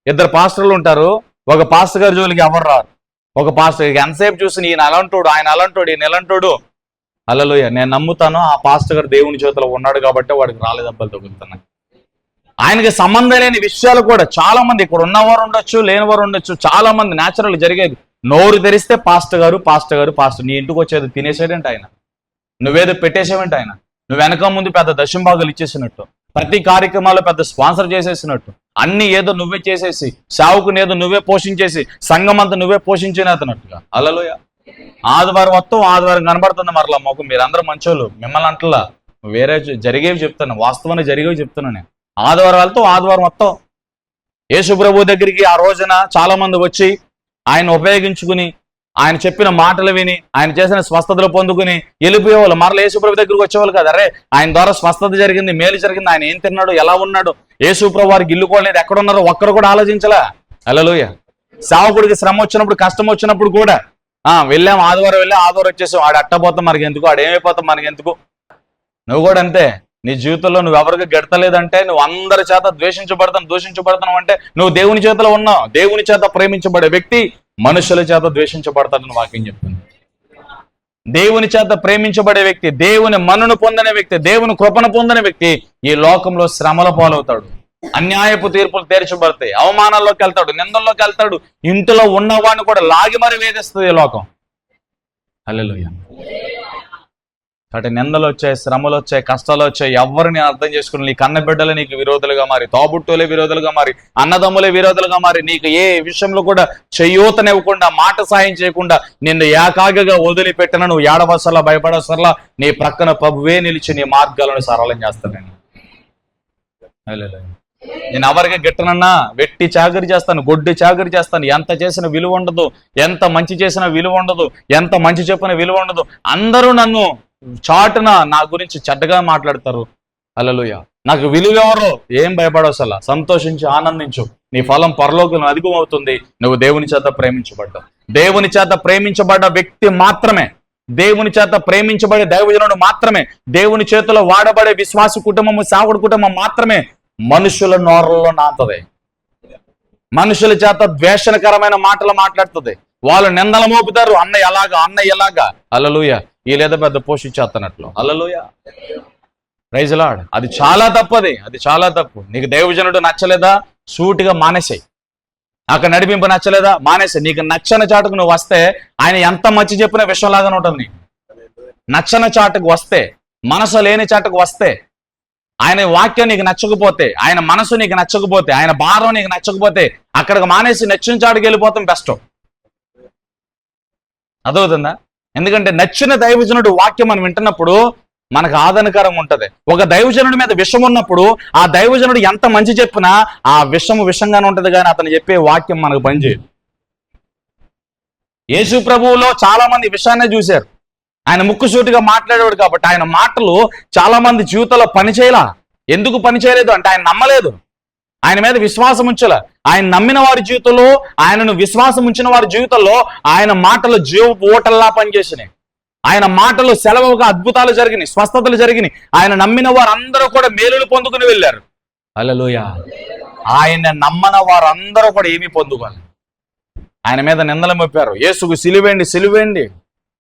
ఇద్దరు పాస్టర్లు ఉంటారు. ఒక పాస్టర్ గారి జోలికి ఎవరు రారు. ఒక పాస్టర్ ఎంతసేపు చూసి ఈయన అలాంటోడు, ఆయన అలాంటోడు, ఈయన ఎలాంటోడు. హల్లెలూయా. నేను నమ్ముతాను ఆ పాస్టర్ గారు దేవుని చేతిలో ఉన్నాడు కాబట్టి వాడికి రాలేదబ్బలు తగులుతున్నాయి. ఆయనకి సంబంధం లేని విషయాలు కూడా చాలా మంది ఇక్కడ ఉన్నవారు ఉండొచ్చు, లేనివారు ఉండొచ్చు. చాలా మంది న్యాచురల్ జరిగేది. నోరు తెరిస్తే పాస్టర్ గారు, పాస్టర్ గారు, పాస్టర్. నీ ఇంటికి వచ్చేది తినేసేటంటే ఆయన, నువ్వేదో పెట్టేసేవంటే ఆయన, నువ్వు వెనక ముందు పెద్ద దశంభాగాలు ఇచ్చేసినట్టు, ప్రతి కార్యక్రమాలు పెద్ద స్పాన్సర్ చేసేసినట్టు, అన్ని ఏదో నువ్వే చేసేసి, సావుకుని ఏదో నువ్వే పోషించేసి, సంఘం అంతా నువ్వే పోషించినట్టుగా. హల్లెలూయా. ఆదివారం మొత్తం ఆదివారం కనబడుతుంది మరలా మొక్క. మీరందరూ మంచోళ్ళు, మిమ్మల్ని అంటలా, వేరే జరిగేవి చెప్తాను, వాస్తవాన్ని జరిగేవి చెప్తున్నాను నేను. ఆదివారం వెళ్తాం, ఆదివారం మొత్తం యేసు ప్రభు దగ్గరికి ఆ రోజున చాలా మంది వచ్చి ఆయన ఉపయోగించుకుని, ఆయన చెప్పిన మాటలు విని, ఆయన చేసిన స్వస్థతలు పొందుకుని వెళ్ళిపోయేవాళ్ళు. మరలా యేసు ప్రభు దగ్గరికి వచ్చేవాళ్ళు కదా. అరే ఆయన ద్వారా స్వస్థత జరిగింది, మేలు జరిగింది, ఆయన ఏం తిన్నాడు, ఎలా ఉన్నాడు, యేసు ప్రభు వారికి ఇల్లు కోలేదు, ఎక్కడున్నారో ఒక్కరు కూడా ఆలోచించలా. హల్లెలూయా. సేవకుడికి శ్రమ వచ్చినప్పుడు, కష్టం వచ్చినప్పుడు కూడా వెళ్ళాం, ఆదివారం వెళ్ళాం, ఆదివారం వచ్చేసాం. ఆడు అట్టపోతాం మనకెందుకు, ఆడు ఏమైపోతాం మనకెందుకు. నువ్వు కూడా అంతే. నీ జీవితంలో నువ్వు ఎవరికి గెడతలేదంటే, నువ్వు అందరి చేత దూషించబడతావు అంటే నువ్వు దేవుని చేతిలో ఉన్నావు. దేవుని చేత ప్రేమించబడే వ్యక్తి మనుషుల చేత ద్వేషించబడతాడని వాక్యం చెప్తుంది. దేవుని చేత ప్రేమించబడే వ్యక్తి, దేవుని మన్నును పొందిన వ్యక్తి, దేవుని కృపను పొందిన వ్యక్తి ఈ లోకంలో శ్రమల పాలవుతాడు. అన్యాయపు తీర్పులు తీర్చబడతాయి, అవమానాల్లోకి వెళ్తాడు, నిందల్లోకి వెళ్తాడు. ఇంటిలో ఉన్నవాడిని కూడా లాగి మరి వేధిస్తుంది ఈ లోకం. హల్లెలూయా. అటు నిందలు వచ్చాయి, శ్రమలు వచ్చాయి, కష్టాలు వచ్చాయి. ఎవరిని అర్థం చేసుకుని నీ కన్న బిడ్డలే నీకు విరోధులుగా మారి, తోబుట్టులే విరోధులుగా మారి, అన్నదమ్ములే విరోధులుగా మారి, నీకు ఏ విషయంలో కూడా చేయూతనివ్వకుండా, మాట సాయం చేయకుండా నిన్ను ఏకాగిగా వదిలిపెట్టిన నువ్వు ఏడవసలా, భయపడవసలా, నీ ప్రక్కన ప్రభువే నిలిచి నీ మార్గాలను సరళం చేస్తాను. నేను ఎవరికి గిట్టనన్నా వెట్టి చాకరీ చేస్తాను, గొడ్డి చాకరీ చేస్తాను. ఎంత చేసిన విలువ ఉండదు, ఎంత మంచి చేసిన విలువ ఉండదు, ఎంత మంచి చెప్పిన విలువ ఉండదు. అందరూ నన్ను చాటున నా గురించి చెడ్డగా మాట్లాడతారు. హల్లెలూయా. నాకు విలువ ఎవరో ఏం భయపడవసలా, సంతోషించి ఆనందించు. నీ ఫలం పరలోకం అధికం అవుతుంది. నువ్వు దేవుని చేత ప్రేమించబడ్డావు. దేవుని చేత ప్రేమించబడ్డ వ్యక్తి మాత్రమే, దేవుని చేత ప్రేమించబడే దైవజనుడు మాత్రమే, దేవుని చేతిలో వాడబడే విశ్వాస కుటుంబము, సావుడు కుటుంబం మాత్రమే మనుషుల నోరల్లో నాతది. మనుషుల చేత ద్వేషణకరమైన మాటలు మాట్లాడుతుంది. వాళ్ళు నిందలు మోపుతారు, అన్న ఎలాగా. హల్లెలూయా. ఈ లేదా పెద్ద పోషించేస్తున్నట్లు. హల్లెలూయా. Praise lord. అది చాలా తప్పది, అది చాలా తప్పు. నీకు దైవజనుడు నచ్చలేదా, సూటిగా మానేసాయి. అక్కడ నడిపింపు నచ్చలేదా, మానేసాయి. నీకు నచ్చని చాటుకు నువ్వు వస్తే ఆయన ఎంత మంచి చెప్పిన విషయంలాగానే ఉంటుంది. నీకు నచ్చని చాటుకు వస్తే, మనసు లేని చాటుకు వస్తే, ఆయన వాక్యం నీకు నచ్చకపోతే, ఆయన మనసు నీకు నచ్చకపోతే, ఆయన భారం నీకు నచ్చకపోతే, అక్కడికి మానేసి నచ్చిన చాటుకు వెళ్ళిపోతాం బెస్ట్. అర్థమవుతుందా? ఎందుకంటే నచ్చిన దైవజనుడు వాక్యం మనం వింటున్నప్పుడు మనకు ఆదరణకరంగా ఉంటది. ఒక దైవజనుడి మీద విషం ఉన్నప్పుడు ఆ దైవజనుడు ఎంత మంచి చెప్పినా ఆ విషంగానే ఉంటది, కానీ అతను చెప్పే వాక్యం మనకు పనిచేయదు. యేసు ప్రభువులో చాలా మంది విషయాన్నే చూశారు. ఆయన ముక్కుసూటిగా మాట్లాడేవాడు కాబట్టి ఆయన మాటలు చాలా మంది జీవితంలో పనిచేయలా. ఎందుకు పనిచేయలేదు అంటే ఆయన నమ్మలేదు, ఆయన మీద విశ్వాసం ఉంచలే. ఆయన నమ్మిన వారి జీవితంలో, ఆయనను విశ్వాసం ఉంచిన వారి జీవితంలో ఆయన మాటలు జీవ ఓటల్లా పనిచేసినాయి. ఆయన మాటలు సెలవుగా అద్భుతాలు జరిగినాయి, స్వస్థతలు జరిగినాయి. ఆయన నమ్మిన వారందరూ కూడా మేలులు పొందుకుని వెళ్ళారు. హల్లెలూయా. ఆయన నమ్మన వారందరూ కూడా ఏమీ పొందుకోవాలి. ఆయన మీద నిందలు మోపారు. యేసుకు సిలువేండి,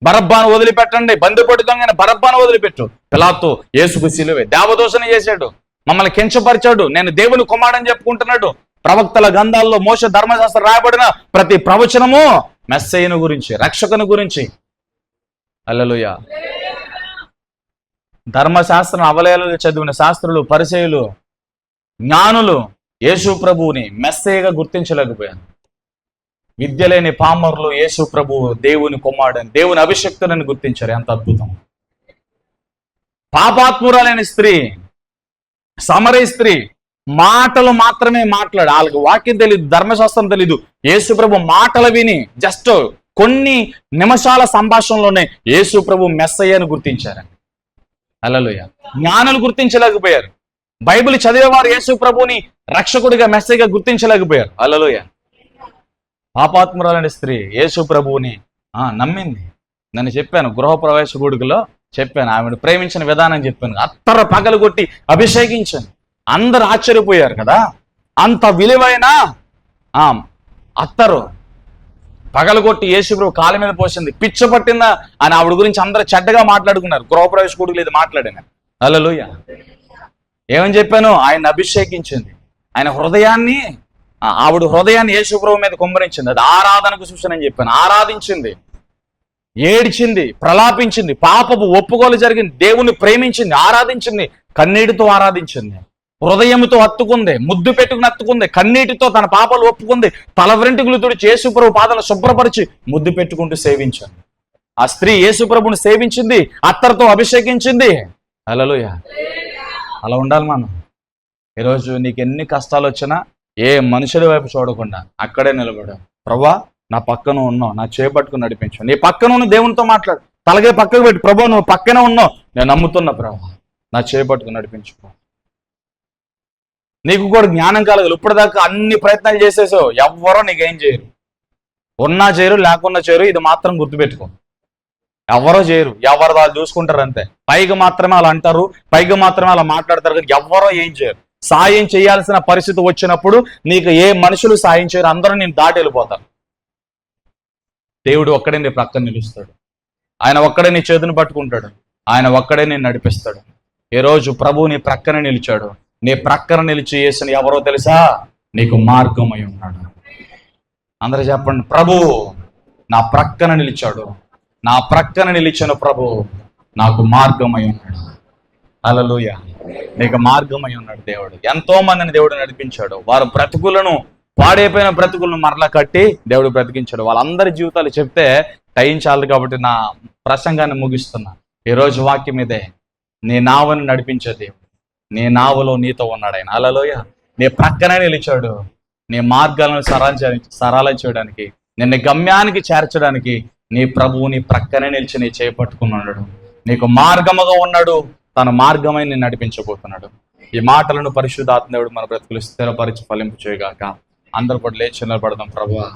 బరబ్బాను వదిలిపెట్టండి, బందిపోటు దొంగని బరబ్బాను వదిలిపెట్టు. పిలాతు యేసుకు సిలువే. దేవదూషణ చేశాడు, మమ్మల్ని కించపరిచాడు, నేను దేవుని కుమారుడని చెప్పుకుంటున్నాడు. ప్రవక్తల గ్రంథాల్లో, మోషే ధర్మశాస్త్రం రాయబడిన ప్రతి ప్రవచనము మెస్సయ్యను గురించి, రక్షకుని గురించి. హల్లెలూయా. ధర్మశాస్త్రం అవలేలుగా చదివిన శాస్త్రులు, పరిసయ్యులు, జ్ఞానులు యేసు ప్రభువుని మెస్సయ్యగా గుర్తించలేకపోయారు. విద్య లేని పామరులు యేసు ప్రభువు దేవుని కుమారుడని, దేవుని అభిషక్తులని గుర్తించారు. ఎంత అద్భుతం! పాపాత్మురాలైన స్త్రీ, సమరీ స్త్రీ మాటలు మాత్రమే మాట్లాడు, వాళ్ళకి వాక్యం తెలీదు, ధర్మశాస్త్రం తెలీదు. యేసు ప్రభు మాటలు విని జస్ట్ కొన్ని నిమిషాల సంభాషణలోనే యేసు ప్రభు మెస్సయ్యను గుర్తించారండి. హల్లెలూయా. జ్ఞానులు గుర్తించలేకపోయారు. బైబిల్ చదివేవారు యేసు ప్రభుని రక్షకుడిగా మెస్సయ్యగా గుర్తించలేకపోయారు. హల్లెలూయా. పాపాత్మురాలైన స్త్రీ యేసు ప్రభువుని నమ్మింది. నేను చెప్పాను, గృహప్రవేశ గుడికలో చెప్పాను, ఆమెను ప్రేమించిన విధానం చెప్పాను. అత్తర పగలగొట్టి అభిషేకించాను. అందరు ఆశ్చర్యపోయారు కదా, అంత విలువైన అత్తరు పగలగొట్టి యేసు ప్రభు కాళ్ళ మీద పోసింది. పిచ్చ పట్టిందా అని ఆవిడ గురించి అందరూ చెడ్డగా మాట్లాడుకున్నారు. గృహప్రవేశ గుడికి లేదు మాట్లాడాను. హల్లెలూయా. ఏమని చెప్పాను? ఆయన అభిషేకించింది, ఆయన హృదయాన్ని, ఆవిడ హృదయాన్ని యేసు ప్రభు మీద కుమ్మరించింది. అది ఆరాధనకు సూచన అని చెప్పాను. ఆరాధించింది, ఏడ్చింది, ప్రలాపించింది, పాపపు ఒప్పుకోలు జరిగింది, దేవుని ప్రేమించింది, ఆరాధించింది, కన్నీటితో ఆరాధించింది, హృదయంతో హత్తుకుంది, ముద్దు పెట్టుకుని హత్తుకుంది, కన్నీటితో తన పాపాలు ఒప్పుకుంది, తల వెంట్రుకలు తుడిచి యేసుప్రభు పాదాలను శుభ్రపరిచి ముద్దు పెట్టుకుంటూ సేవించాడు. ఆ స్త్రీ యేసుప్రభుని సేవించింది, అత్తరుతో అభిషేకించింది. హల్లెలూయా. అలా ఉండాలి మనం. ఈరోజు నీకు ఎన్ని కష్టాలు వచ్చినా ఏ మనుషుడి వైపు చూడకుండా అక్కడే నిలబడు. ప్రభువా, నా పక్కన ఉన్నావు, నా చేపట్టుకుని నడిపించు. నీ పక్కన ఉన్న దేవునితో మాట్లాడు. తలగే పక్కకు పెట్టి, ప్రభు నువ్వు పక్కనే ఉన్నావు, నేను నమ్ముతున్నా ప్రభు, నా చేపట్టుకుని నడిపించుకో. నీకు కూడా జ్ఞానం కలగదు. ఇప్పటిదాకా అన్ని ప్రయత్నాలు చేసేసావు, ఎవ్వరో నీకేం చేయరు. ఉన్నా చేయరు, లేకున్నా చేయరు. ఇది మాత్రం గుర్తుపెట్టుకో, ఎవరో చేయరు, ఎవరు వాళ్ళు చూసుకుంటారు అంతే. పైగా మాత్రమే అలా అంటారు, పైగా మాత్రమే అలా మాట్లాడతారు, కానీ ఎవ్వరో ఏం చేయరు. సాయం చేయాల్సిన పరిస్థితి వచ్చినప్పుడు నీకు ఏ మనుషులు సాయం చేయరు, అందరూ నేను దాటి వెళ్ళిపోతారు. దేవుడు ఒక్కడే నీ ప్రక్కన నిలుస్తాడు. ఆయన ఒక్కడే నీ చేతిని పట్టుకుంటాడు. ఆయన ఒక్కడే నేను నడిపిస్తాడు. ఈ రోజు ప్రభువు నీ ప్రక్కన నిలిచాడు. నీ ప్రక్కన నిలిచి చేసిన ఎవరో తెలుసా? నీకు మార్గమై ఉన్నాడు. అందరూ చెప్పండి, ప్రభువు నా ప్రక్కన నిలిచాడు, నా ప్రక్కన నిలిచిన ప్రభు నాకు మార్గమై ఉన్నాడు. హల్లెలూయా. నీకు మార్గమై ఉన్నాడు దేవుడు. ఎంతో మందిని దేవుడు నడిపించాడు. వారు బ్రతుకులను, పాడైపోయిన బ్రతుకులను మరలా కట్టి దేవుడు బ్రతికించాడు. వాళ్ళందరి జీవితాలు చెప్తే టైం చాలదు కాబట్టి నా ప్రసంగాన్ని ముగిస్తున్నా. ఈరోజు వాక్యం ఇదే, నీ నావను నడిపించే దేవుడు, నీ నావలో నీతో ఉన్నాడు ఆయన. హల్లెలూయా. నీ ప్రక్కనే నిలిచాడు. నీ మార్గాలను సరళం చేయడానికి, నిన్ను గమ్యానికి చేర్చడానికి నీ ప్రభువు నీ ప్రక్కనే నిలిచి నీ చేపట్టుకున్నాడు. నీకు మార్గముగా ఉన్నాడు, తన మార్గమై నేను నడిపించబోతున్నాడు. ఈ మాటలను పరిశుద్ధాత్మ దేవుడు మన బ్రతుకులు స్థిరపరిచి ఫలింపు చేయగాక. అందరూ కూడా లేచి నిలబడదాం. ప్రభువా,